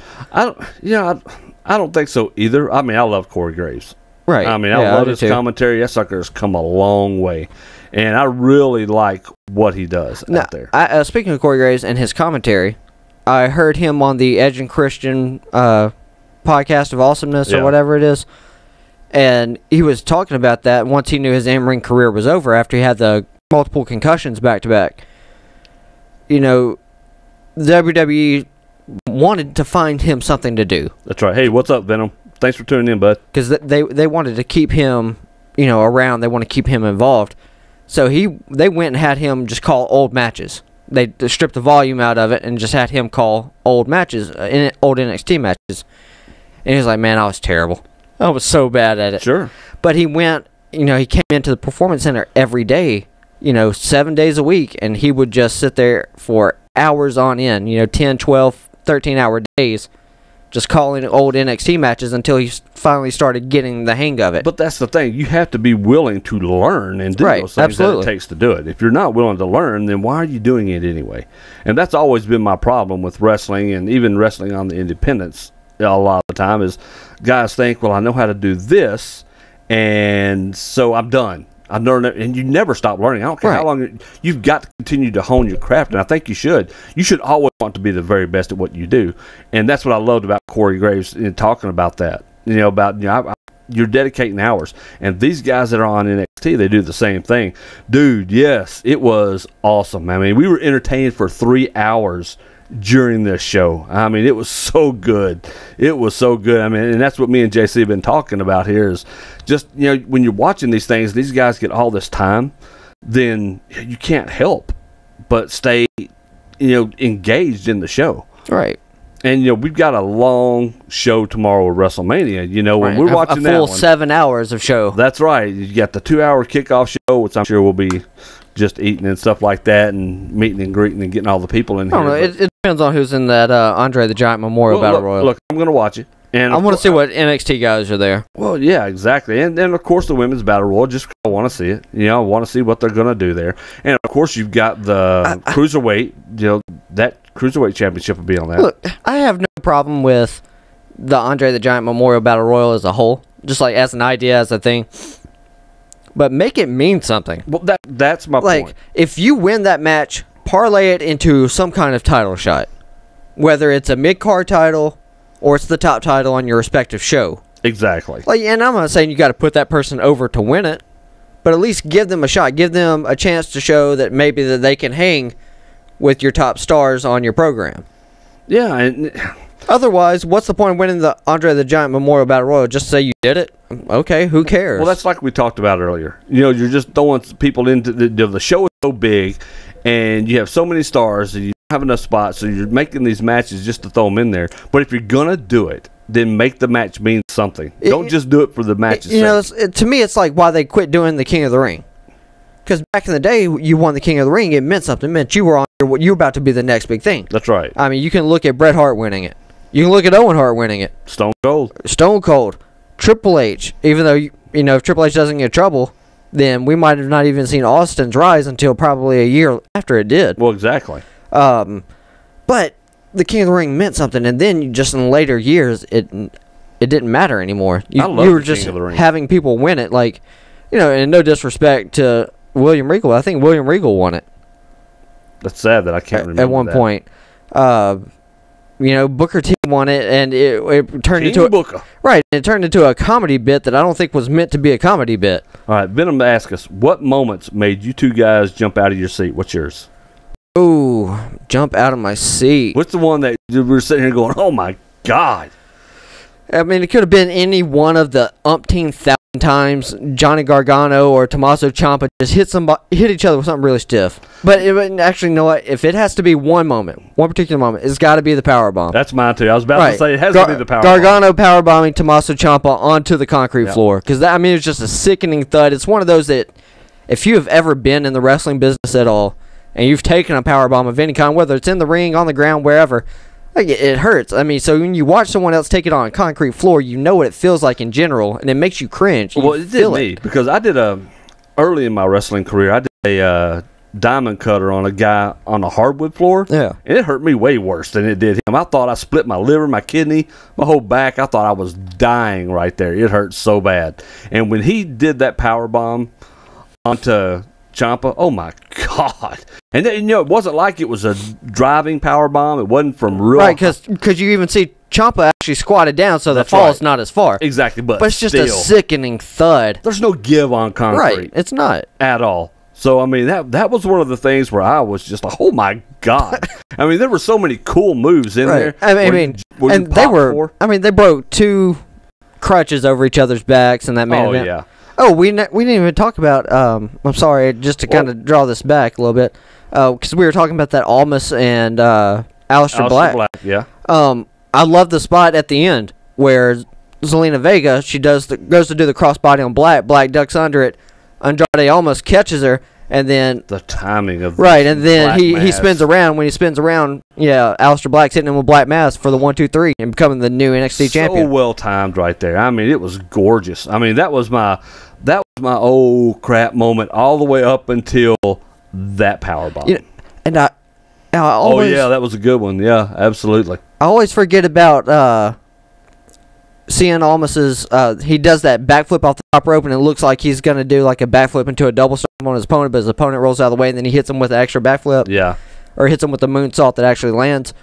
A: I don't think so either. I mean, I love Corey Graves.
B: Right.
A: I mean, I love his commentary. That sucker's come a long way. And I really like what he does out there.
B: Speaking of Corey Graves and his commentary, I heard him on the Edge and Christian podcast of awesomeness or whatever it is. And he was talking about that once he knew his in-ring career was over after he had the multiple concussions back-to-back. WWE wanted to find him something to do.
A: That's right. Hey, what's up, Venom? Thanks for tuning in, bud.
B: Because they wanted to keep him, around. They want to keep him involved. So they went and had him just call old matches. They stripped the volume out of it and just had him call old matches, old NXT matches. And he was like, man, I was terrible. I was so bad at it.
A: Sure.
B: But he went, he came into the Performance Center every day, 7 days a week, and he would just sit there for hours on end, 10, 12, 13-hour days, just calling old NXT matches until he finally started getting the hang of it.
A: But that's the thing. You have to be willing to learn and do those things that it takes to do it. If you're not willing to learn, then why are you doing it anyway? And that's always been my problem with wrestling, and even wrestling on the independents a lot of the time, is guys think, well, I know how to do this, and so I'm done. I've learned it, and you never stop learning. I don't care how long. You've got to continue to hone your craft, and I think you should. You should always want to be the very best at what you do, and that's what I loved about Corey Graves in talking about that. You're dedicating hours, and these guys that are on NXT, they do the same thing. Dude, yes, it was awesome. I mean, we were entertained for 3 hours during this show. I mean, it was so good. It was so good. I mean, and that's what me and JC have been talking about here, is just, when you're watching these things, these guys get all this time, then you can't help but stay, engaged in the show.
B: Right.
A: And, we've got a long show tomorrow with WrestleMania. When we're watching that
B: one. A full 7 hours of show.
A: That's right. You got the 2-hour kickoff show, which I'm sure will be just eating and stuff like that, and meeting and greeting and getting all the people in here.
B: I don't know. It depends on who's in that Andre the Giant Memorial Battle Royal.
A: Look, I'm going to watch it. And
B: I want to see what NXT guys are there.
A: Well, yeah, exactly. And then, of course, the Women's Battle Royal, just I want to see it. I want to see what they're going to do there. And, of course, you've got the Cruiserweight. That Cruiserweight Championship will be on that.
B: Look, I have no problem with the Andre the Giant Memorial Battle Royal as a whole, just like as an idea, as a thing. But make it mean something.
A: Well, that's my point.
B: Like, if you win that match, parlay it into some kind of title shot. Whether it's a mid-card title or it's the top title on your respective show.
A: Exactly.
B: And I'm not saying you got to put that person over to win it, but at least give them a shot. Give them a chance to show that maybe that they can hang with your top stars on your program.
A: Yeah, and
B: Otherwise, what's the point of winning the Andre the Giant Memorial Battle Royal? Just say you did it? Okay, who cares?
A: Well, that's like we talked about earlier. You know, you're just throwing people into the show is so big, and you have so many stars, and you don't have enough spots, so you're making these matches just to throw them in there. But if you're going to do it, then make the match mean something. Don't just do it for the match's sake.
B: To me, it's like why they quit doing the King of the Ring. Because back in the day, you won the King of the Ring, it meant something. It meant you were you were about to be the next big thing.
A: That's right.
B: I mean, you can look at Bret Hart winning it. You can look at Owen Hart winning it.
A: Stone Cold.
B: Stone Cold. Triple H. Even though, if Triple H doesn't get in trouble, then we might have not even seen Austin's rise until probably a year after it did.
A: Well, exactly.
B: But the King of the Ring meant something, and then just in later years, it didn't matter anymore. You were just having people win it. Like, and no disrespect to William Regal, I think William Regal won it.
A: That's sad that I can't remember
B: at one point. Booker T won it, and it turned into
A: Booker.
B: Right. It turned into a comedy bit that I don't think was meant to be a comedy bit.
A: All right, Venom asked us, what moments made you two guys jump out of your seat? What's yours?
B: Ooh, jump out of my seat.
A: What's the one that we were sitting here going, oh my God?
B: I mean, it could have been any one of the umpteen thousand times Johnny Gargano or Tommaso Ciampa just hit each other with something really stiff. But actually, you know what? If it has to be one particular moment, it's got to be the powerbomb.
A: That's mine too. I was about to say it has to be the powerbomb.
B: Gargano powerbombing Tommaso Ciampa onto the concrete floor, because it's just a sickening thud. It's one of those that, if you have ever been in the wrestling business at all, and you've taken a powerbomb of any kind, whether it's in the ring, on the ground, wherever. Like, it hurts. I mean, so when you watch someone else take it on a concrete floor, you know what it feels like in general, and it makes you cringe.
A: Well, it did me, because I did early in my wrestling career, I did a diamond cutter on a guy on a hardwood floor.
B: Yeah.
A: And it hurt me way worse than it did him. I thought I split my liver, my kidney, my whole back. I thought I was dying right there. It hurt so bad. And when he did that power bomb onto Ciampa, oh my God. And then, it wasn't like it was a driving power bomb. It wasn't from real.
B: Right, because you even see Ciampa actually squatted down, so the fall is not as far.
A: Exactly, but
B: it's just a sickening thud.
A: There's no give on concrete.
B: Right, it's not.
A: At all. So, I mean, that was one of the things where I was just like, oh my God. I mean, there were so many cool moves in there.
B: They broke two crutches over each other's backs in that main event.
A: Yeah.
B: Oh, we didn't even talk about, I'm sorry, just to kind of draw this back a little bit, because we were talking about that Almas and Aleister Black.
A: Yeah.
B: I love the spot at the end where Zelina Vega, she goes to do the crossbody on Black. Black ducks under it. Andrade almost catches her, and then
A: the timing of
B: and then he spins around. When he spins around, Aleister Black's hitting him with Black Mass for the 1-2-3 and becoming the new NXT champion.
A: So well timed right there. I mean, it was gorgeous. I mean, that was my oh crap moment all the way up until that powerbomb.
B: And I always,
A: that was a good one. Yeah, absolutely.
B: I always forget about seeing Almas's, he does that backflip off the top rope, and it looks like he's going to do like a backflip into a double storm on his opponent, but his opponent rolls out of the way, and then he hits him with an extra backflip.
A: Yeah.
B: Or hits him with the moonsault that actually lands.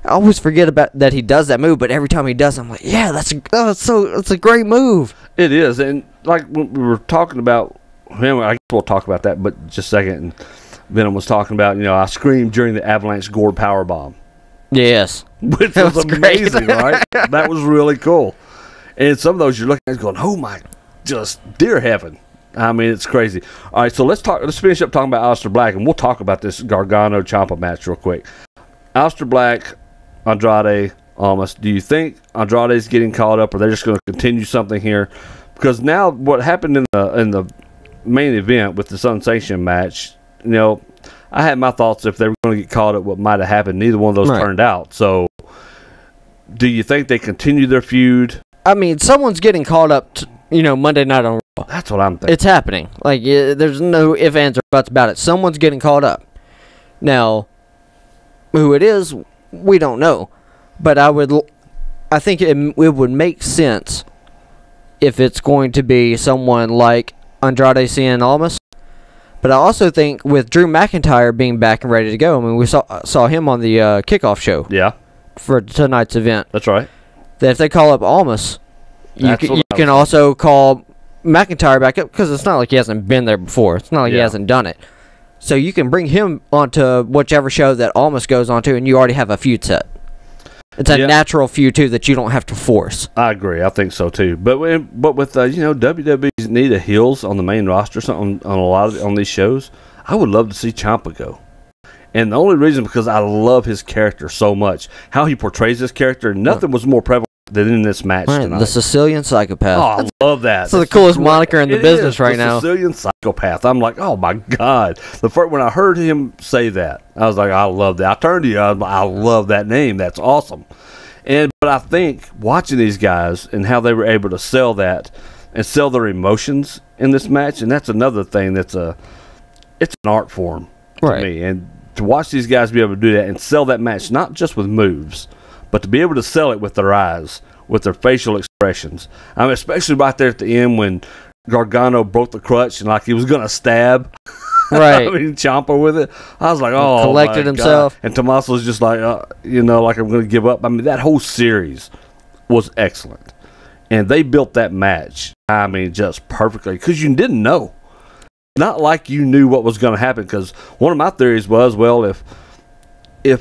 B: I always forget about that he does that move, but every time he does, I'm like, yeah, that's a great move.
A: It is, and like when we were talking about him, I guess we'll talk about that, but just a second. And Venom was talking about, I screamed during the Avalanche Gourd powerbomb.
B: Yes.
A: Which was amazing, right? That was really cool. And some of those you're looking at going, oh my, just dear heaven. I mean, it's crazy. All right, so let's finish up talking about Aleister Black, and we'll talk about this Gargano-Ciampa match real quick. Aleister Black, Andrade, Almas. Do you think Andrade's getting caught up, or they're just going to continue something here? Because now what happened in the main event with the unsanctioned match, I had my thoughts if they were going to get caught up what might have happened. Neither one of those turned out. So do you think they continue their feud?
B: I mean, someone's getting caught up Monday night on Raw.
A: That's what I'm thinking.
B: It's happening. Like, there's no ifs, ands, or buts about it. Someone's getting caught up. Now, who it is, we don't know. But I think it would make sense if it's going to be someone like Andrade Cien Almas. But I also think with Drew McIntyre being back and ready to go, I mean, we saw him on the kickoff show.
A: Yeah.
B: For tonight's event.
A: That's right.
B: That if they call up Almas, you can also call McIntyre back up, because it's not like he hasn't been there before. It's not like he hasn't done it. So you can bring him onto whichever show that Almas goes onto, and you already have a feud set. It's a natural feud too that you don't have to force.
A: I agree. I think so too. But with WWE's need of heels on the main roster on these shows, I would love to see Ciampa go. And the only reason because I love his character so much, how he portrays his character. Nothing was more prevalent than in this match tonight.
B: The Sicilian Psychopath.
A: Oh, I love that.
B: That's the coolest moniker in the business right now.
A: The Sicilian Psychopath. I'm like, oh my God. When I heard him say that, I was like, I love that. I turned to you. I love that name. That's awesome. But I think watching these guys and how they were able to sell that and sell their emotions in this match, and that's another thing it's an art form to me. And to watch these guys be able to do that and sell that match, not just with moves, but to be able to sell it with their eyes, with their facial expressions. I mean, especially right there at the end when Gargano broke the crutch and like he was going to stab.
B: Right.
A: I mean, Ciampa with it. I was like, oh,
B: collected himself.
A: God. And Tommaso's just like, like I'm going to give up. I mean, that whole series was excellent. And they built that match, I mean, just perfectly because you didn't know. Not like you knew what was going to happen, because one of my theories was, well, if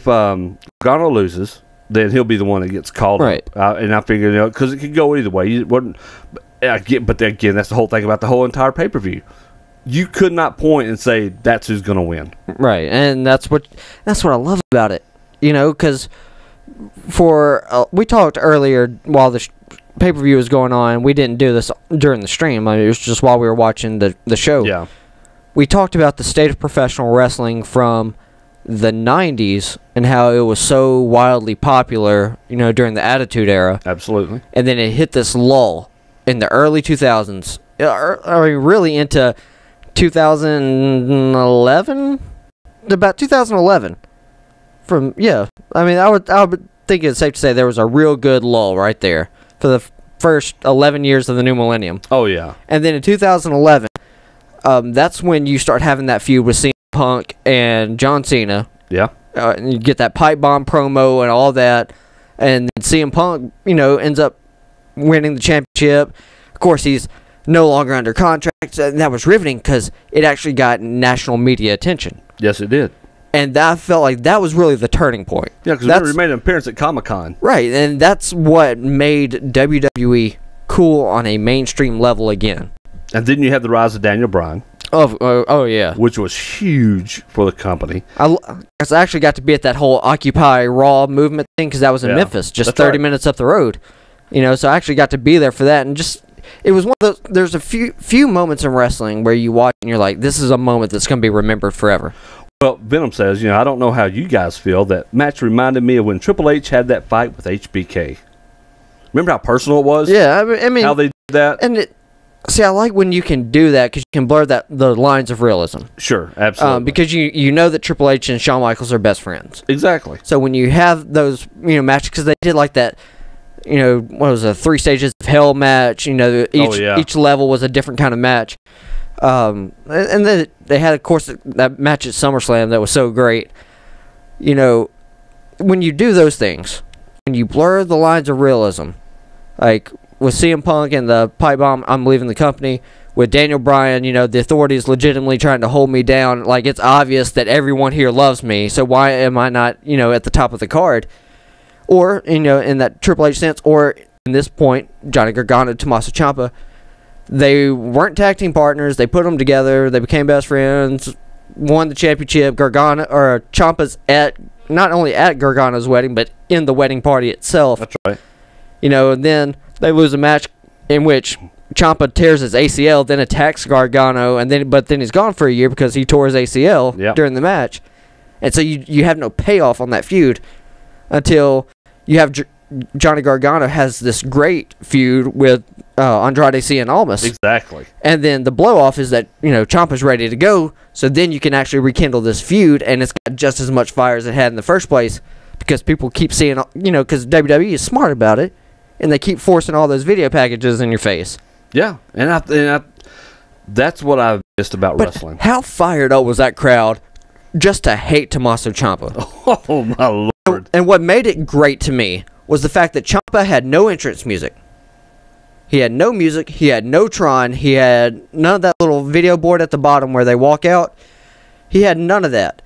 A: Gargano loses, then he'll be the one that gets called.
B: Right.
A: And I figured, because it could go either way. But again, that's the whole thing about the whole entire pay-per-view. You could not point and say that's who's going to win.
B: Right, and that's what I love about it. Because we talked earlier while the pay-per-view was going on. We didn't do this during the stream. I mean, it was just while we were watching the show.
A: Yeah.
B: We talked about the state of professional wrestling from the 90s and how it was so wildly popular, during the Attitude Era.
A: Absolutely.
B: And then it hit this lull in the early 2000s. I mean, really into 2011? About 2011. I would think it's safe to say there was a real good lull right there for the first 11 years of the new millennium.
A: Oh, yeah.
B: And then in 2011, that's when you start having that feud with CM Punk and John Cena.
A: Yeah.
B: And you get that pipe bomb promo and all that. And then CM Punk, ends up winning the championship. Of course, he's no longer under contract. And that was riveting because it actually got national media attention.
A: Yes, it did.
B: And I felt like that was really the turning point.
A: Yeah, because he made an appearance at Comic-Con.
B: Right, and that's what made WWE cool on a mainstream level again.
A: And then you have the rise of Daniel Bryan.
B: Oh yeah.
A: Which was huge for the company.
B: I actually got to be at that whole Occupy Raw movement thing because that was in Memphis, just 30 minutes up the road. So I actually got to be there for that, and it was one of those. There's a few moments in wrestling where you watch and you're like, this is a moment that's going to be remembered forever.
A: Well, Venom says, I don't know how you guys feel. That match reminded me of when Triple H had that fight with HBK. Remember how personal it was?
B: Yeah, I mean
A: how they did that.
B: And I like when you can do that because you can blur the lines of realism.
A: Sure, absolutely.
B: Because you know that Triple H and Shawn Michaels are best friends.
A: Exactly.
B: So when you have those matches, because they did like that, what was it, 3 stages of hell match? Each level was a different kind of match. And then they had, of course, that match at SummerSlam that was so great. When you do those things, when you blur the lines of realism, like with CM Punk and the pipe bomb, I'm leaving the company. With Daniel Bryan, the Authority is legitimately trying to hold me down. Like, it's obvious that everyone here loves me, so why am I not, at the top of the card? Or, in that Triple H sense, or in this point, Johnny Gargano, Tommaso Ciampa, they weren't tag team partners. They put them together. They became best friends. Won the championship. Ciampa's not only at Gargano's wedding, but in the wedding party itself.
A: That's right.
B: And then they lose a match in which Ciampa tears his ACL, then attacks Gargano, but then he's gone for a year because he tore his ACL during the match. And so you have no payoff on that feud until you have Johnny Gargano has this great feud with Andrade Cien Almas.
A: Exactly. And
B: then the blow-off is that, Ciampa's ready to go, so then you can actually rekindle this feud, and it's got just as much fire as it had in the first place, because people keep seeing, because WWE is smart about it, and they keep forcing all those video packages in your face.
A: Yeah, and that's what I've missed about wrestling.
B: How fired up was that crowd just to hate Tommaso Ciampa?
A: Oh, my Lord.
B: And what made it great to me was the fact that Ciampa had no entrance music. He had no music. He had no Tron. He had none of that little video board at the bottom where they walk out. He had none of that.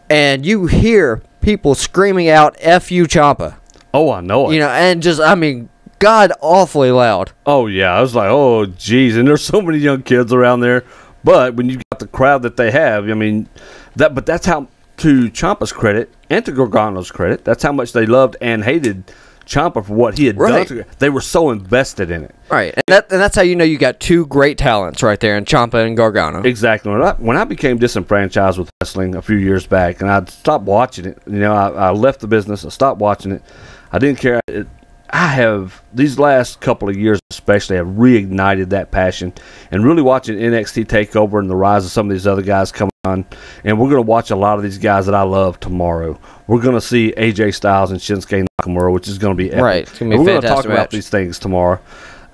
B: And you hear people screaming out, F you, Ciampa.
A: Oh, I know it.
B: You know, and just, I mean, God awfully loud.
A: Oh, yeah. I was like, oh, geez. And there's so many young kids around there. But when you got the crowd that they have, I mean, but that's how, to Ciampa's credit and to Gargano's credit, that's how much they loved and hated Ciampa for what he had done. They were so invested in it.
B: Right. And that's how you know you got two great talents right there in Ciampa and Gargano.
A: Exactly. When I became disenfranchised with wrestling a few years back, and I stopped watching it, you know, I left the business. I stopped watching it. I didn't care. I have, these last couple of years especially, have reignited that passion. And really watching NXT Takeover and the rise of some of these other guys coming on. And we're going to watch a lot of these guys that I love tomorrow. We're going to see AJ Styles and Shinsuke Nakamura, which is going to be epic.
B: Right. It's going to be
A: we're
B: going
A: to talk about these things tomorrow.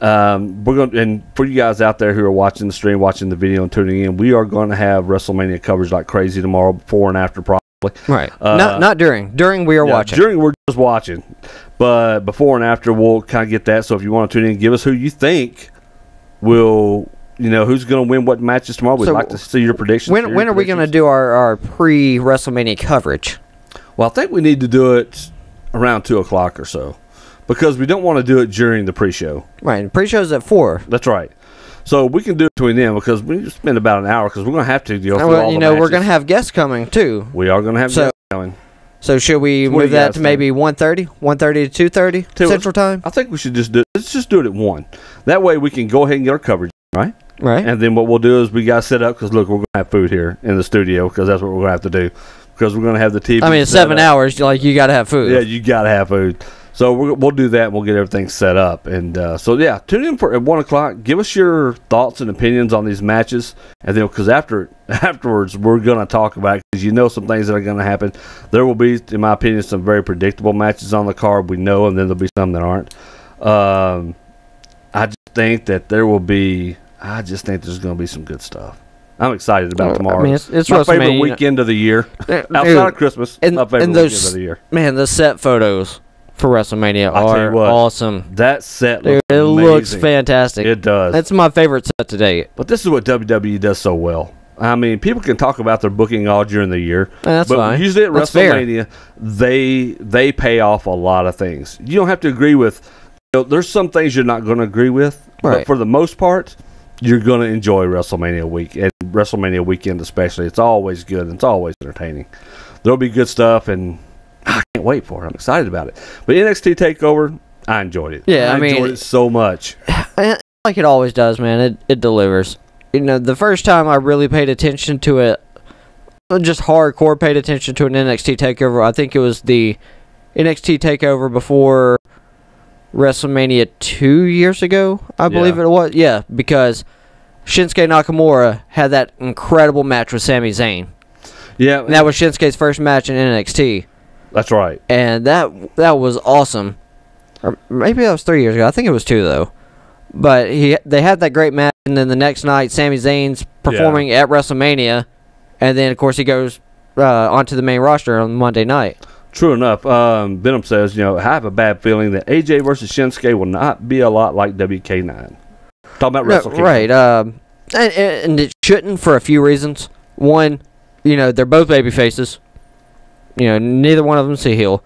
A: We're going, and for you guys out there who are watching the stream, watching the video, and tuning in, we are going to have WrestleMania coverage like crazy tomorrow, before and after probably.
B: Right. Not during. During we are watching.
A: During we're just watching. But before and after we'll kind of get that. So if you want to tune in, give us who you think will, you know, who's going to win what matches tomorrow. We'd like to see your predictions.
B: When are we going to do our pre-WrestleMania coverage?
A: Well, I think we need to do it around 2 o'clock or so. Because we don't want to do it during the pre-show.
B: Right. Pre-show's at 4.
A: That's right. So we can do it between them because we spend about an hour because we're going to have to go through all the matches.
B: We're going to have guests coming too.
A: We are going to have guests coming.
B: So should we move that to maybe 1:30? 1:30 to 2:30 Central Time?
A: I think we should just do it. Let's just do it at 1. That way we can go ahead and get our coverage, right?
B: Right.
A: And then what we'll do is we got to set up because, look, we're going to have food here in the studio because that's what we're going to have to do because we're going to have the TV.
B: I mean, it's 7 hours. Like, you got to have food.
A: Yeah, you got to have food. So we'll do that, and we'll get everything set up. And so, yeah, tune in at 1 o'clock. Give us your thoughts and opinions on these matches. And then, because afterwards, we're going to talk about it because you know some things that are going to happen. There will be, in my opinion, some very predictable matches on the card. We know, and then there'll be some that aren't. I just think that there will be – I just think there's going to be some good stuff. I'm excited about tomorrow. I mean, it's my favorite weekend of the year. Outside of Christmas, my favorite weekend of the year.
B: Man, the set photos for WrestleMania are awesome.
A: That set looks
B: amazing. Looks fantastic.
A: It does.
B: That's my favorite set to date.
A: But this is what WWE does so well. I mean, people can talk about their booking all during the year.
B: That's
A: but
B: fine.
A: Usually at WrestleMania, they pay off a lot of things. You don't have to agree with. You know, there's some things you're not going to agree with.
B: Right.
A: But for the most part, you're going to enjoy WrestleMania week and WrestleMania weekend especially. It's always good and it's always entertaining. There'll be good stuff and I can't wait for it. I'm excited about it. But NXT TakeOver, I enjoyed it.
B: Yeah,
A: I enjoyed it so much.
B: Like it always does, man. It delivers. You know, the first time I really paid attention to it, just hardcore paid attention to an NXT TakeOver, I think it was the NXT TakeOver before WrestleMania 2 years ago, I believe it was. Yeah, because Shinsuke Nakamura had that incredible match with Sami Zayn.
A: Yeah.
B: And that was Shinsuke's first match in NXT.
A: That's right.
B: And that was awesome. Or maybe that was 3 years ago. I think it was 2, though. But they had that great match, and then the next night, Sami Zayn's performing at WrestleMania, and then, of course, he goes onto the main roster on Monday night. True
A: enough. Venom says, I have a bad feeling that AJ versus Shinsuke will not be a lot like WK9. Talking about Wrestle Kingdom.
B: Right. And it shouldn't for a few reasons. One, they're both baby faces. Neither one of them's a heel.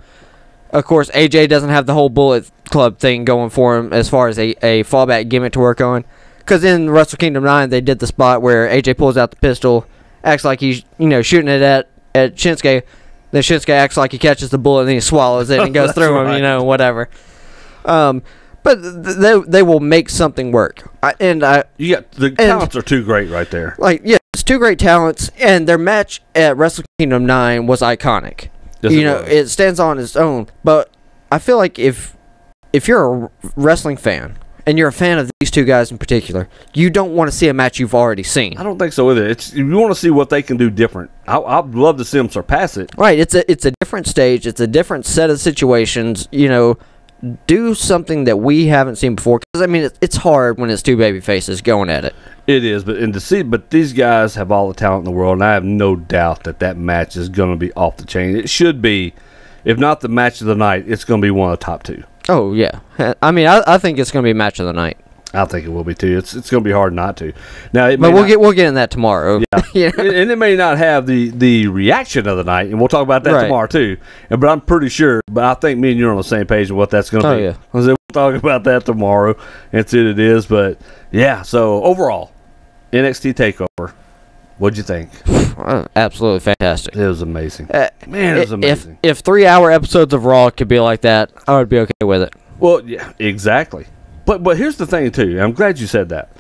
B: Of course, AJ doesn't have the whole Bullet Club thing going for him as far as a fallback gimmick to work on. Because in Wrestle Kingdom 9, they did the spot where AJ pulls out the pistol, acts like he's shooting it at Shinsuke. Then Shinsuke acts like he catches the bullet and then he swallows it and goes through him, whatever. But they will make something work.
A: The talents are too great right there.
B: It's two great talents, and their match at Wrestle Kingdom 9 was iconic.
A: Yes,
B: it stands on its own. But I feel like if you're a wrestling fan and you're a fan of these two guys in particular, you don't want to see a match you've already seen.
A: I don't think so either. You want to see what they can do different. I'd love to see them surpass it.
B: Right. It's a different stage. It's a different set of situations. Do something that we haven't seen before. Because it's hard when it's two baby faces going at it.
A: It is, but these guys have all the talent in the world, and I have no doubt that match is going to be off the chain. It should be, if not the match of the night, it's going to be one of the top two.
B: Oh yeah, I think it's going to be match of the night.
A: I think it will be too. It's going to be hard not to. Now,
B: we'll get in that tomorrow.
A: Yeah, and it may not have the reaction of the night, and we'll talk about that tomorrow too. But I'm pretty sure. But I think me and you're on the same page of what that's going to be.
B: Yeah.
A: We'll talk about that tomorrow and see what it is. But yeah, so overall, NXT Takeover. What'd you think?
B: Absolutely fantastic.
A: It was amazing. Man, it was amazing.
B: If 3-hour episodes of Raw could be like that, I would be okay with it.
A: Well, yeah, exactly. But here's the thing, too. I'm glad you said that.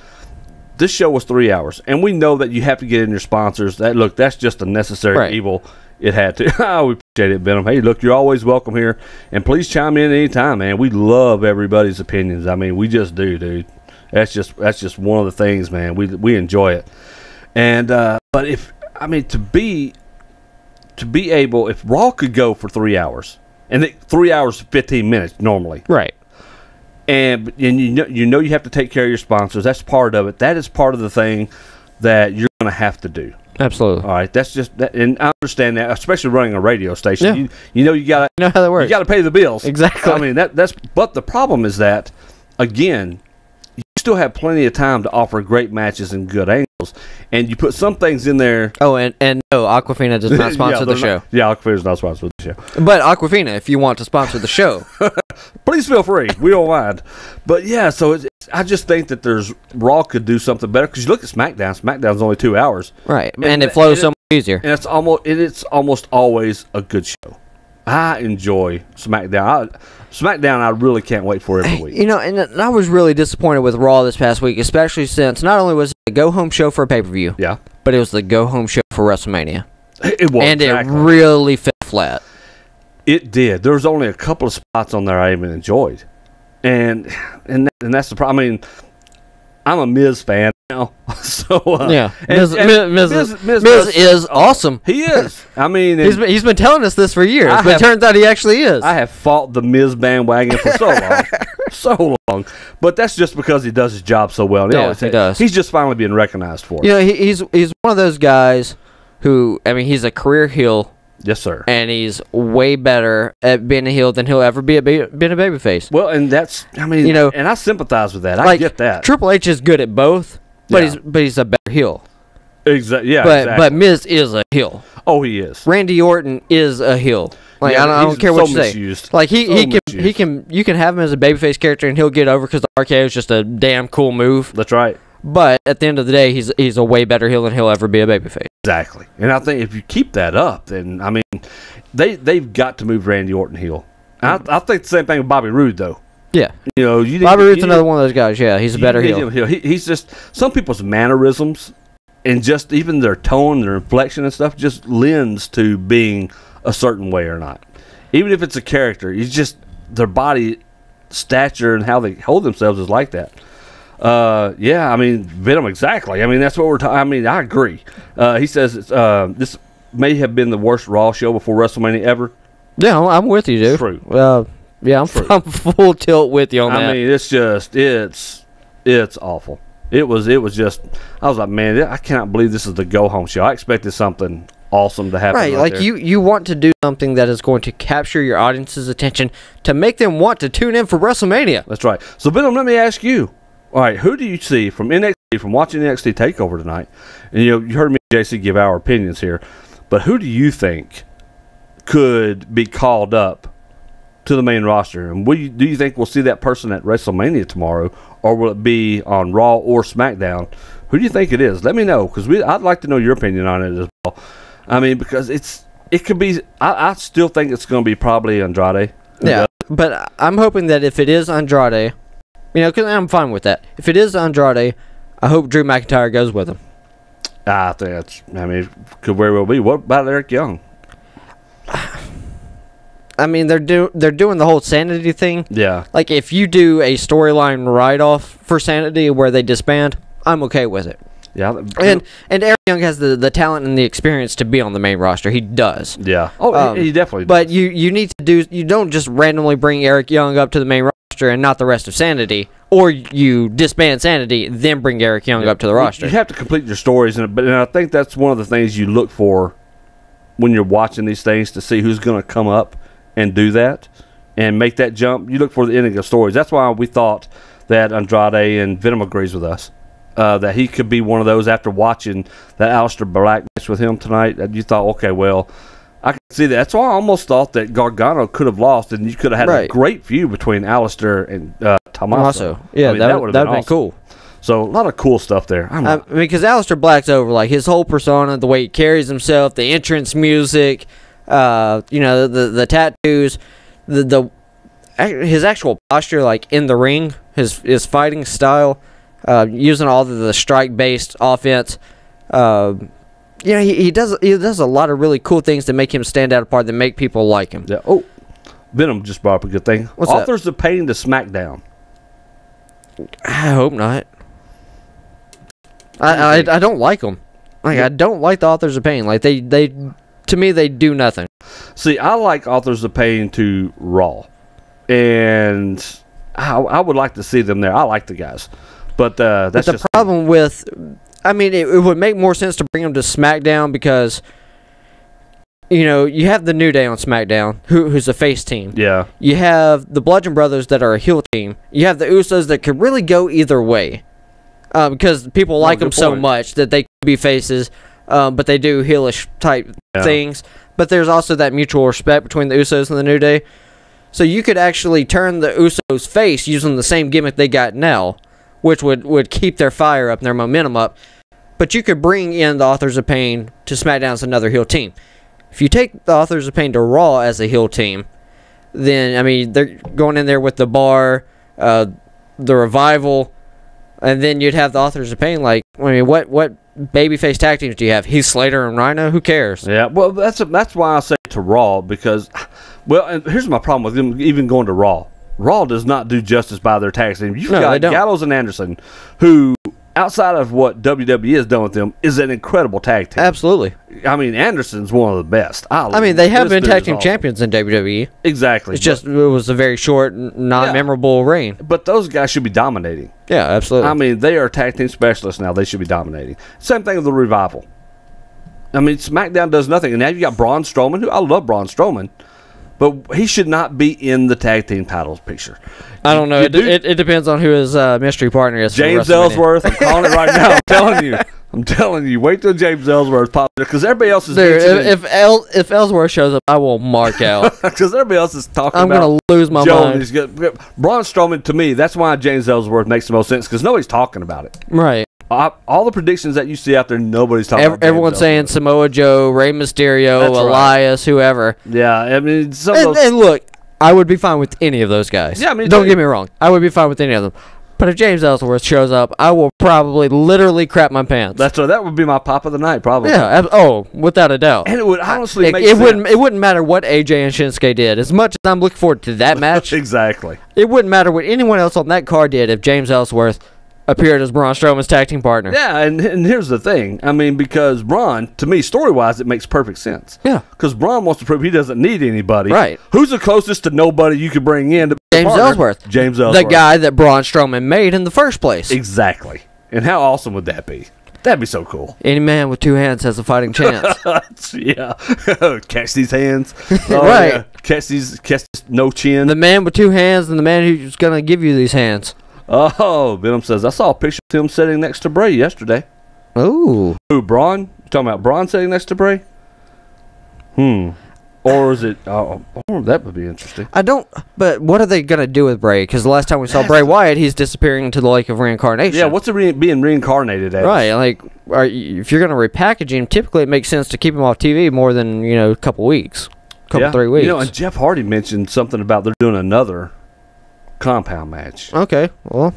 A: This show was 3 hours, and we know that you have to get in your sponsors. That's just a necessary evil. It had to. We appreciate it, Venom. Hey, look, you're always welcome here, and please chime in anytime, man. We love everybody's opinions. I mean, we just do, dude. That's just one of the things, man. We enjoy it. And but to be able, if Raw could go for 3 hours, and 3 hours 15 minutes normally,
B: right?
A: And you know you have to take care of your sponsors. That's part of it. That is part of the thing that you're going to have to do.
B: Absolutely.
A: All right. That's just that, and I understand that, especially running a radio station.
B: Yeah.
A: You know you got to
B: know how that works.
A: You got to pay the bills.
B: Exactly.
A: I mean that's. But the problem is that, again, you still have plenty of time to offer great matches and good angles, and you put some things in there.
B: Oh, and no, Aquafina does not sponsor the show.
A: Aquafina's not sponsored the show.
B: But Aquafina, if you want to sponsor the show,
A: please feel free. We don't mind. But yeah, so I just think that Raw could do something better, because you look at SmackDown. SmackDown's only 2 hours,
B: right? And it flows so much easier. And
A: it's almost always a good show. I enjoy SmackDown. SmackDown, I really can't wait for every week.
B: And I was really disappointed with Raw this past week, especially since not only was it the go-home show for a pay-per-view, but it was the go-home show for WrestleMania.
A: It was,
B: and it really fell flat.
A: It did. There was only a couple of spots on there I even enjoyed, and that's the problem. I mean, I'm a Miz fan now, so
B: Miz is awesome.
A: He is. I mean,
B: he's been telling us this for years, but it turns out he actually is.
A: I have fought the Miz bandwagon for so long, but that's just because he does his job so well.
B: He does.
A: He's just finally being recognized for it.
B: He's one of those guys who, I mean, he's a career heel.
A: Yes, sir.
B: And he's way better at being a heel than he'll ever be being a babyface.
A: Well, and that's, I mean, and I sympathize with that. I get that.
B: Triple H is good at both, but he's a better heel.
A: Exactly. Yeah.
B: But Miz is a heel.
A: Oh, he is.
B: Randy Orton is a heel. I don't care what you say. Like you can have him as a babyface character and he'll get over because the RKO is just a damn cool move.
A: That's right.
B: But at the end of the day, he's a way better heel than he'll ever be a babyface.
A: Exactly. And I think if you keep that up, then, I mean, they've got to move Randy Orton heel. I think the same thing with Bobby Roode, though.
B: Yeah.
A: Bobby
B: Roode's another one of those guys. Yeah, he's a better heel.
A: He's just, some people's mannerisms and just even their tone, their inflection and stuff just lends to being a certain way or not. Even if it's a character, it's just their body stature and how they hold themselves is like that. I mean, Venom, exactly. I mean, that's what we're talking. I mean, I agree. He says this may have been the worst Raw show before WrestleMania ever.
B: Yeah, I'm with you, dude.
A: True.
B: I'm full tilt with you on that.
A: I mean, it's just it's awful. It was just, I was like, man, I cannot believe this is the go home show. I expected something awesome to happen.
B: Right, like
A: there.
B: you want to do something that is going to capture your audience's attention to make them want to tune in for WrestleMania.
A: That's right. So, Venom, let me ask you. All right, who do you see from NXT, from watching NXT TakeOver tonight? And you heard me and JC give our opinions here, but who do you think could be called up to the main roster? And do you think we'll see that person at WrestleMania tomorrow, or will it be on Raw or SmackDown? Who do you think it is? Let me know, because I'd like to know your opinion on it as well. I mean, because it could be. I still think it's going to be probably Andrade.
B: Yeah, but I'm hoping that if it is Andrade. Because I'm fine with that. If it is Andrade, I hope Drew McIntyre goes with him.
A: I think it could very well be. What about Eric Young?
B: I mean, they're doing the whole Sanity thing.
A: Yeah.
B: Like, if you do a storyline write-off for Sanity where they disband, I'm okay with it.
A: Yeah.
B: And Eric Young has the talent and the experience to be on the main roster. He does.
A: Yeah. Oh, he definitely does.
B: But you need to do. You don't just randomly bring Eric Young up to the main roster and not the rest of Sanity, or you disband Sanity, then bring Eric Young up to the roster.
A: You have to complete your stories, and I think that's one of the things you look for when you're watching these things, to see who's going to come up and do that and make that jump. You look for the ending of stories. That's why we thought that Andrade and Venom agrees with us. That he could be one of those after watching that Aleister Black match with him tonight. That you thought, okay, well, I can see that. That's why I almost thought that Gargano could have lost, and you could have had a great feud between Aleister and Tommaso.
B: Yeah, that would have been awesome. Cool.
A: So a lot of cool stuff there.
B: I mean, because Aleister Black's over, like his whole persona, the way he carries himself, the entrance music, the tattoos, his actual posture, like in the ring, his fighting style. Using all the strike-based offense, he does a lot of really cool things to make him stand out apart, that make people like him.
A: Yeah. Oh, Venom just brought up a good thing.
B: What's
A: Authors of Pain to SmackDown.
B: I hope not. I don't like them. Like I don't like the Authors of Pain. Like they to me they do nothing.
A: See, I like Authors of Pain to Raw, and I would like to see them there. I like the guys. But that's
B: the problem with, I mean, it would make more sense to bring them to SmackDown because, you have the New Day on SmackDown, who's a face team.
A: Yeah.
B: You have the Bludgeon Brothers that are a heel team. You have the Usos that could really go either way because people like them so much that they could be faces, but they do heelish type things. But there's also that mutual respect between the Usos and the New Day. So you could actually turn the Usos face using the same gimmick they got now, which would keep their fire up and their momentum up. But you could bring in the Authors of Pain to SmackDown as another heel team. If you take the Authors of Pain to Raw as a heel team, then, I mean, they're going in there with the Bar, the Revival, and then you'd have the Authors of Pain. Like, I mean, what babyface tag teams do you have? Heath Slater and Rhino? Who cares?
A: Yeah, well, that's why I say to Raw, because, well, and here's my problem with them even going to Raw. Raw does not do justice by their tag team. You've got Gallows and Anderson, who, outside of what WWE has done with them, is an incredible tag team.
B: Absolutely.
A: I mean, Anderson's one of the best.
B: I mean, they have been tag team champions in WWE.
A: Exactly.
B: It's just, it was a very short, non-memorable reign.
A: But those guys should be dominating.
B: Yeah, absolutely.
A: I mean, they are tag team specialists now. They should be dominating. Same thing with the Revival. I mean, SmackDown does nothing. And now you got Braun Strowman, who I love Braun Strowman. But he should not be in the tag team titles picture.
B: I don't know. It depends on who his mystery partner is.
A: James Ellsworth. I'm calling it right now. I'm telling you. Wait till James Ellsworth pops there, because everybody else is.
B: Dude, if Ellsworth shows up, I will mark out.
A: Because everybody else is talking
B: about. I'm gonna lose my mind.
A: Braun Strowman, to me, that's why James Ellsworth makes the most sense, because nobody's talking about it.
B: Right.
A: All the predictions that you see out there, nobody's talking about.
B: Everyone's saying Samoa Joe, Rey Mysterio, Elias, whoever.
A: Yeah, I mean,
B: and look, I would be fine with any of those guys.
A: Yeah, I mean,
B: don't get me wrong, I would be fine with any of them. But if James Ellsworth shows up, I will probably literally crap my pants.
A: That's right. That would be my pop of the night, probably.
B: Yeah. Without a doubt.
A: And it would honestly make
B: sense. It wouldn't matter what AJ and Shinsuke did. As much as I'm looking forward to that match,
A: exactly.
B: It wouldn't matter what anyone else on that card did if James Ellsworth appeared as Braun Strowman's tag team partner.
A: Yeah, and here's the thing. I mean, because Braun, to me, story-wise, it makes perfect sense.
B: Yeah.
A: Because Braun wants to prove he doesn't need anybody.
B: Right.
A: Who's the closest to nobody you could bring in?
B: James Ellsworth.
A: James Ellsworth.
B: The guy that Braun Strowman made in the first place.
A: Exactly. And how awesome would that be? That'd be so cool.
B: Any man with two hands has a fighting chance.
A: Yeah. Catch these hands.
B: Right.
A: Yeah. Catch these no chin.
B: The man with two hands and the man who's going to give you these hands.
A: Oh, Venom says, I saw a picture of him sitting next to Bray yesterday.
B: Ooh.
A: Who, Braun? You talking about Braun sitting next to Bray? Or is it... Oh, that would be interesting.
B: But what are they going to do with Bray? Because the last time we saw Bray Wyatt, he's disappearing into the lake of reincarnation.
A: Yeah, what's it being reincarnated as?
B: Right, like, if you're going to repackage him, typically it makes sense to keep him off TV more than, a couple weeks. 3 weeks.
A: And Jeff Hardy mentioned something about they're doing another compound match.
B: Okay, well,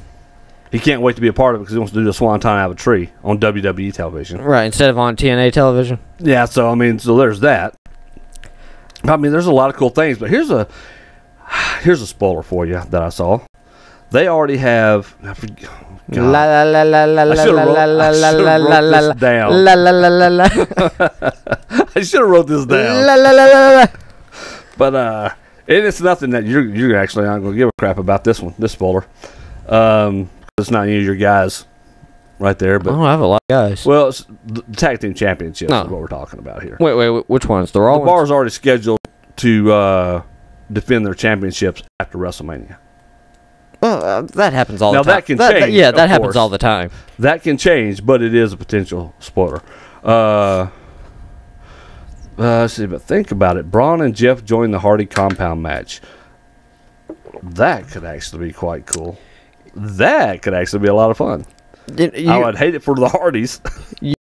A: he can't wait to be a part of it because he wants to do the Swanton out of a tree on WWE television.
B: Right, instead of on TNA television.
A: Yeah, so there's that. I mean, there's a lot of cool things, but here's a spoiler for you that I saw. They already have. I should have wrote this down. But it's nothing that you're actually not going to give a crap about this spoiler. It's not any of your guys right there. But
B: I have a lot of guys.
A: Well, it's the tag team championships is what we're talking about here.
B: Wait, which ones? The Raw ones?
A: The Bar's already scheduled to defend their championships after WrestleMania.
B: Well, that happens all the time.
A: Now, that can change.
B: That happens all the time.
A: That can change, but it is a potential spoiler. Let's see, but think about it. Braun and Jeff join the Hardy compound match. That could actually be quite cool. That could actually be a lot of fun. I would hate it for the Hardys.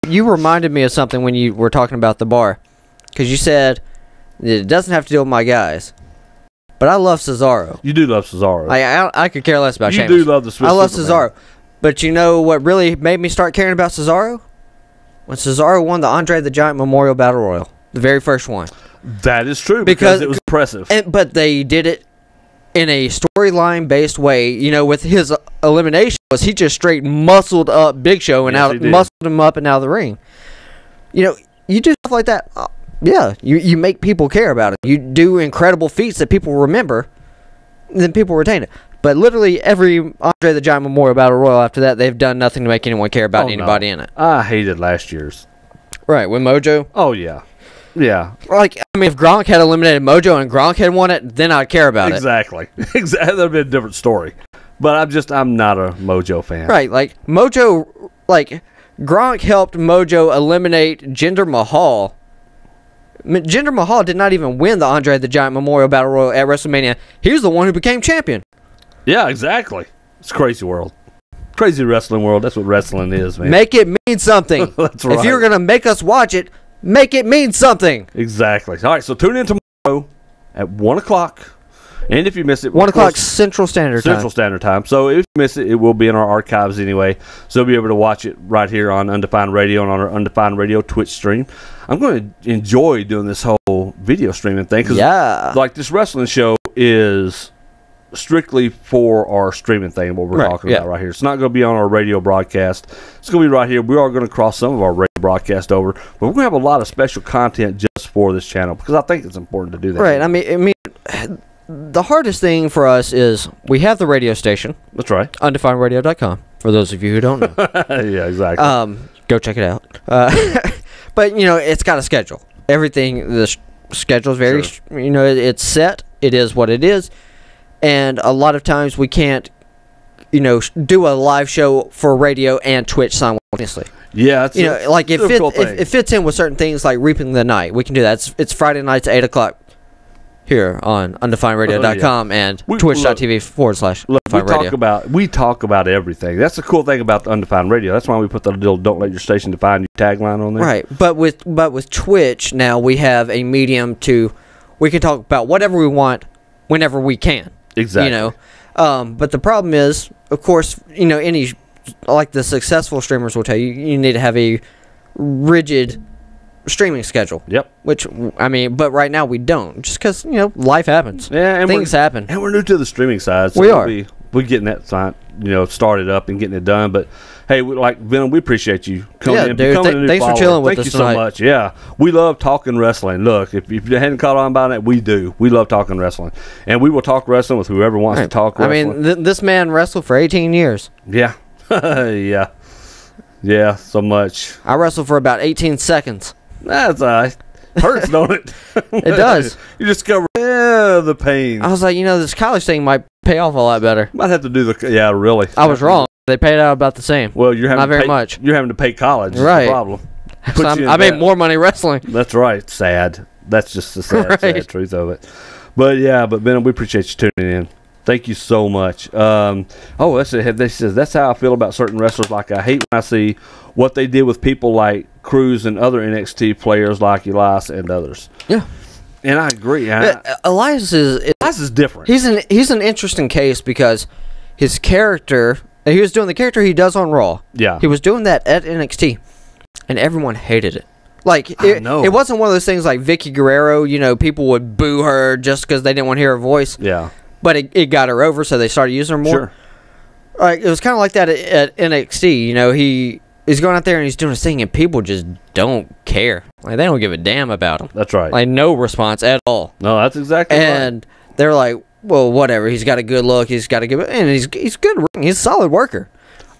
B: You reminded me of something when you were talking about the bar. Because you said, it doesn't have to deal with my guys. But I love Cesaro.
A: You do love Cesaro.
B: I could care less about Sheamus.
A: You do love the Swiss
B: I love
A: Superman.
B: Cesaro. But you know what really made me start caring about Cesaro? When Cesaro won the Andre the Giant Memorial Battle Royal. The very first one.
A: That is true, because it was impressive.
B: But they did it in a storyline based way. You know, with his elimination, was he just straight muscled up Big Show and muscled him up and out of the ring. You know, you do stuff like that. Yeah, you make people care about it. You do incredible feats that people remember, then people retain it. But literally every Andre the Giant Memorial Battle Royal after that, they've done nothing to make anyone care about anybody in it.
A: I hated last year's.
B: Right, with Mojo?
A: Oh, yeah. Yeah.
B: Like, I mean, if Gronk had eliminated Mojo and Gronk had won it, then I'd care about
A: Exactly. Exactly. That would have been a different story. But I'm not a Mojo fan.
B: Right, like, Mojo, like, Gronk helped Mojo eliminate Jinder Mahal. Jinder Mahal did not even win the Andre the Giant Memorial Battle Royal at WrestleMania. He was the one who became champion.
A: Yeah, exactly. It's a crazy world. Crazy wrestling world. That's what wrestling is, man.
B: Make it mean something.
A: That's right.
B: If you're going to make us watch it, make it mean something.
A: Exactly. All right, so tune in tomorrow at 1 o'clock. And if you miss it...
B: 1 o'clock Central Standard Time.
A: Central Standard Time. So if you miss it, it will be in our archives anyway. So you'll be able to watch it right here on Undefined Radio and on our Undefined Radio Twitch stream. I'm going to enjoy doing this whole video streaming thing. Cause like, this wrestling show is strictly for our streaming thing, what we're talking about right here. It's not going to be on our radio broadcast. It's going to be right here. We are going to cross some of our radio broadcast over, but we're going to have a lot of special content just for this channel because I think it's important to do that.
B: Right. I mean, the hardest thing for us is we have the radio station.
A: That's right.
B: UndefinedRadio.com, for those of you who don't know.
A: Yeah, exactly.
B: Go check it out. But, you know, it's got a schedule. Everything, the schedule is very, you know, it's set. It is what it is. And a lot of times we can't, you know, do a live show for radio and Twitch simultaneously. Yeah, it's, you know, like if it fits in with certain things like Reaping the Night, we can do that. It's Friday nights at 8 o'clock here on UndefinedRadio.com and twitch.tv/UndefinedRadio.
A: We talk about everything. That's the cool thing about the Undefined Radio. That's why we put the little "Don't Let Your Station Define You" tagline on there.
B: Right, but with Twitch now we have a medium we can talk about whatever we want whenever we can.
A: Exactly.
B: You know, but the problem is, of course, you know, like the successful streamers will tell you, you need to have a rigid streaming schedule.
A: Yep.
B: Which, I mean, but right now we don't, just because, you know, life happens.
A: Yeah, and
B: things happen.
A: And we're new to the streaming side, so we're getting that side, you know, started up and getting it done. But hey, Venom, we appreciate you coming in.
B: Dude, thanks for chilling with us tonight.
A: Thank you so much. Yeah, we love talking wrestling. Look, if you hadn't caught on by that, we do. We love talking wrestling, and we will talk wrestling with whoever wants to talk wrestling.
B: I mean, this man wrestled for 18 years.
A: Yeah, yeah, so much.
B: I wrestled for about 18 seconds.
A: That's hurts, don't it?
B: It does.
A: You discover the pain.
B: I was like, you know, this college thing might pay off a lot better.
A: Might have to do really.
B: I was wrong. They paid out about the same.
A: Well, you're having
B: not very much.
A: You're having to pay college.
B: Right.
A: That's the problem.
B: So I made more money wrestling.
A: That's right. Sad. That's just the sad truth of it. But yeah, Ben, we appreciate you tuning in. Thank you so much. They says that's how I feel about certain wrestlers. Like, I hate when I see what they did with people like Cruz and other NXT players like Elias and others.
B: Yeah,
A: and I agree.
B: Elias is
A: different.
B: He's an interesting case because his character. He was doing the character he does on Raw.
A: Yeah,
B: he was doing that at NXT, and everyone hated it. Like, it wasn't one of those things like Vicky Guerrero. You know, people would boo her just because they didn't want to hear her voice.
A: Yeah.
B: But it got her over, so they started using her more.
A: Sure.
B: It was kind of like that at NXT. You know, he's going out there and he's doing his thing, and people just don't care. Like, they don't give a damn about him.
A: That's right.
B: Like, no response at all.
A: No, that's exactly right.
B: And they're like, well, whatever. He's got a good look. He's got a good... And he's good. He's a solid worker.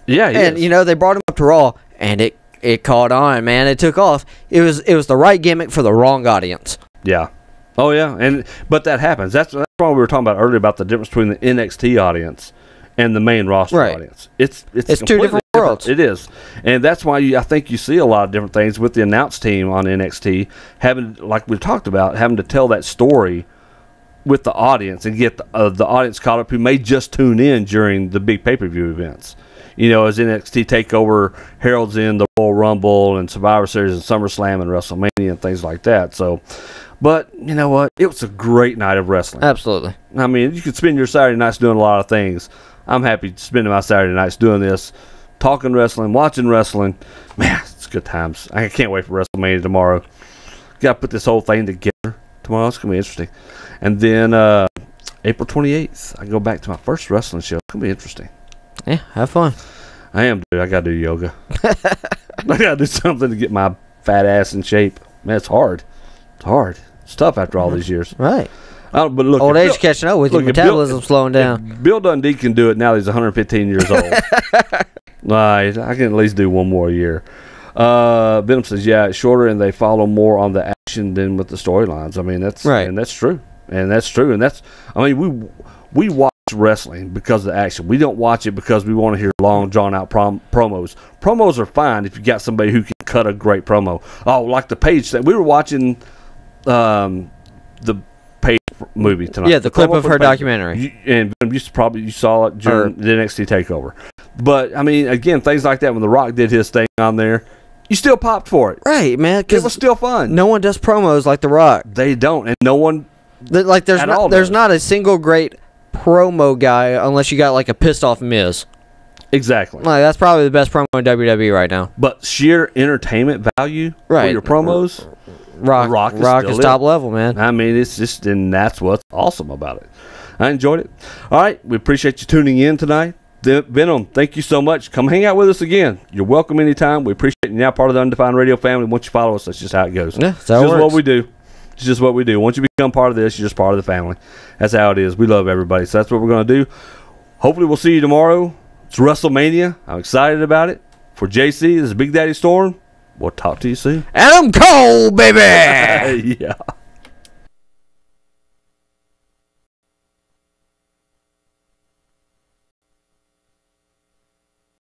A: Yeah, he is.
B: You know, they brought him up to Raw, and it caught on, man. It took off. It was the right gimmick for the wrong audience.
A: Yeah. Oh, yeah. But that happens. That's what we were talking about earlier about the difference between the NXT audience and the main roster
B: Right.
A: audience. It's
B: two different worlds.
A: It is, and that's why I think you see a lot of different things with the announce team on NXT having, like we talked about, having to tell that story with the audience and get the audience caught up who may just tune in during the big pay-per-view events. You know, as NXT Takeover heralds in the Royal Rumble and Survivor Series and SummerSlam and WrestleMania and things like that. So, but you know what? It was a great night of wrestling.
B: Absolutely.
A: I mean, you could spend your Saturday nights doing a lot of things. I'm happy spending my Saturday nights doing this, talking wrestling, watching wrestling. Man, it's good times. I can't wait for WrestleMania tomorrow. Got to put this whole thing together tomorrow. It's going to be interesting. And then April 28th, I go back to my first wrestling show. It's going to be interesting.
B: Yeah, have fun.
A: I am, dude. I got to do yoga. I got to do something to get my fat ass in shape. Man, it's hard. It's hard. It's tough after all these years.
B: Right.
A: But look,
B: old age catching up with you. Metabolism slowing down.
A: Bill Dundee can do it now. He's 115 years old. Right. I can at least do one more year. Venom says, yeah, it's shorter and they follow more on the action than with the storylines. I mean, that's right. And that's true. And that's true. And that's, I mean, we watch wrestling because of the action. We don't watch it because we want to hear long, drawn-out promos. Promos are fine if you got somebody who can cut a great promo. Oh, like the Paige thing. We were watching the Paige movie tonight.
B: Yeah, the clip of her documentary.
A: And you saw it during the NXT Takeover. But, I mean, again, things like that, when The Rock did his thing on there, you still popped for it.
B: Right, man.
A: It was still fun.
B: No one does promos like The Rock.
A: They don't. And no one
B: there's not a single great promo guy unless you got like a pissed off Miz.
A: Exactly.
B: Like, that's probably the best promo in WWE right now.
A: But sheer entertainment value for your promos,
B: Rock is top level, man.
A: I mean, it's just, and that's what's awesome about it. I enjoyed it. All right, we appreciate you tuning in tonight. Venom, thank you so much. Come hang out with us again. You're welcome anytime. We appreciate you. Now part of the Undefined Radio family. Once you follow us, that's just how it goes.
B: Yeah,
A: that's just what we do. It's just what we do. Once you become part of this, you're just part of the family. That's how it is. We love everybody. So that's what we're going to do. Hopefully we'll see you tomorrow. It's WrestleMania. I'm excited about it. For JC, this is Big Daddy Storm. We'll talk to you soon.
B: Adam Cole, baby!
A: Yeah.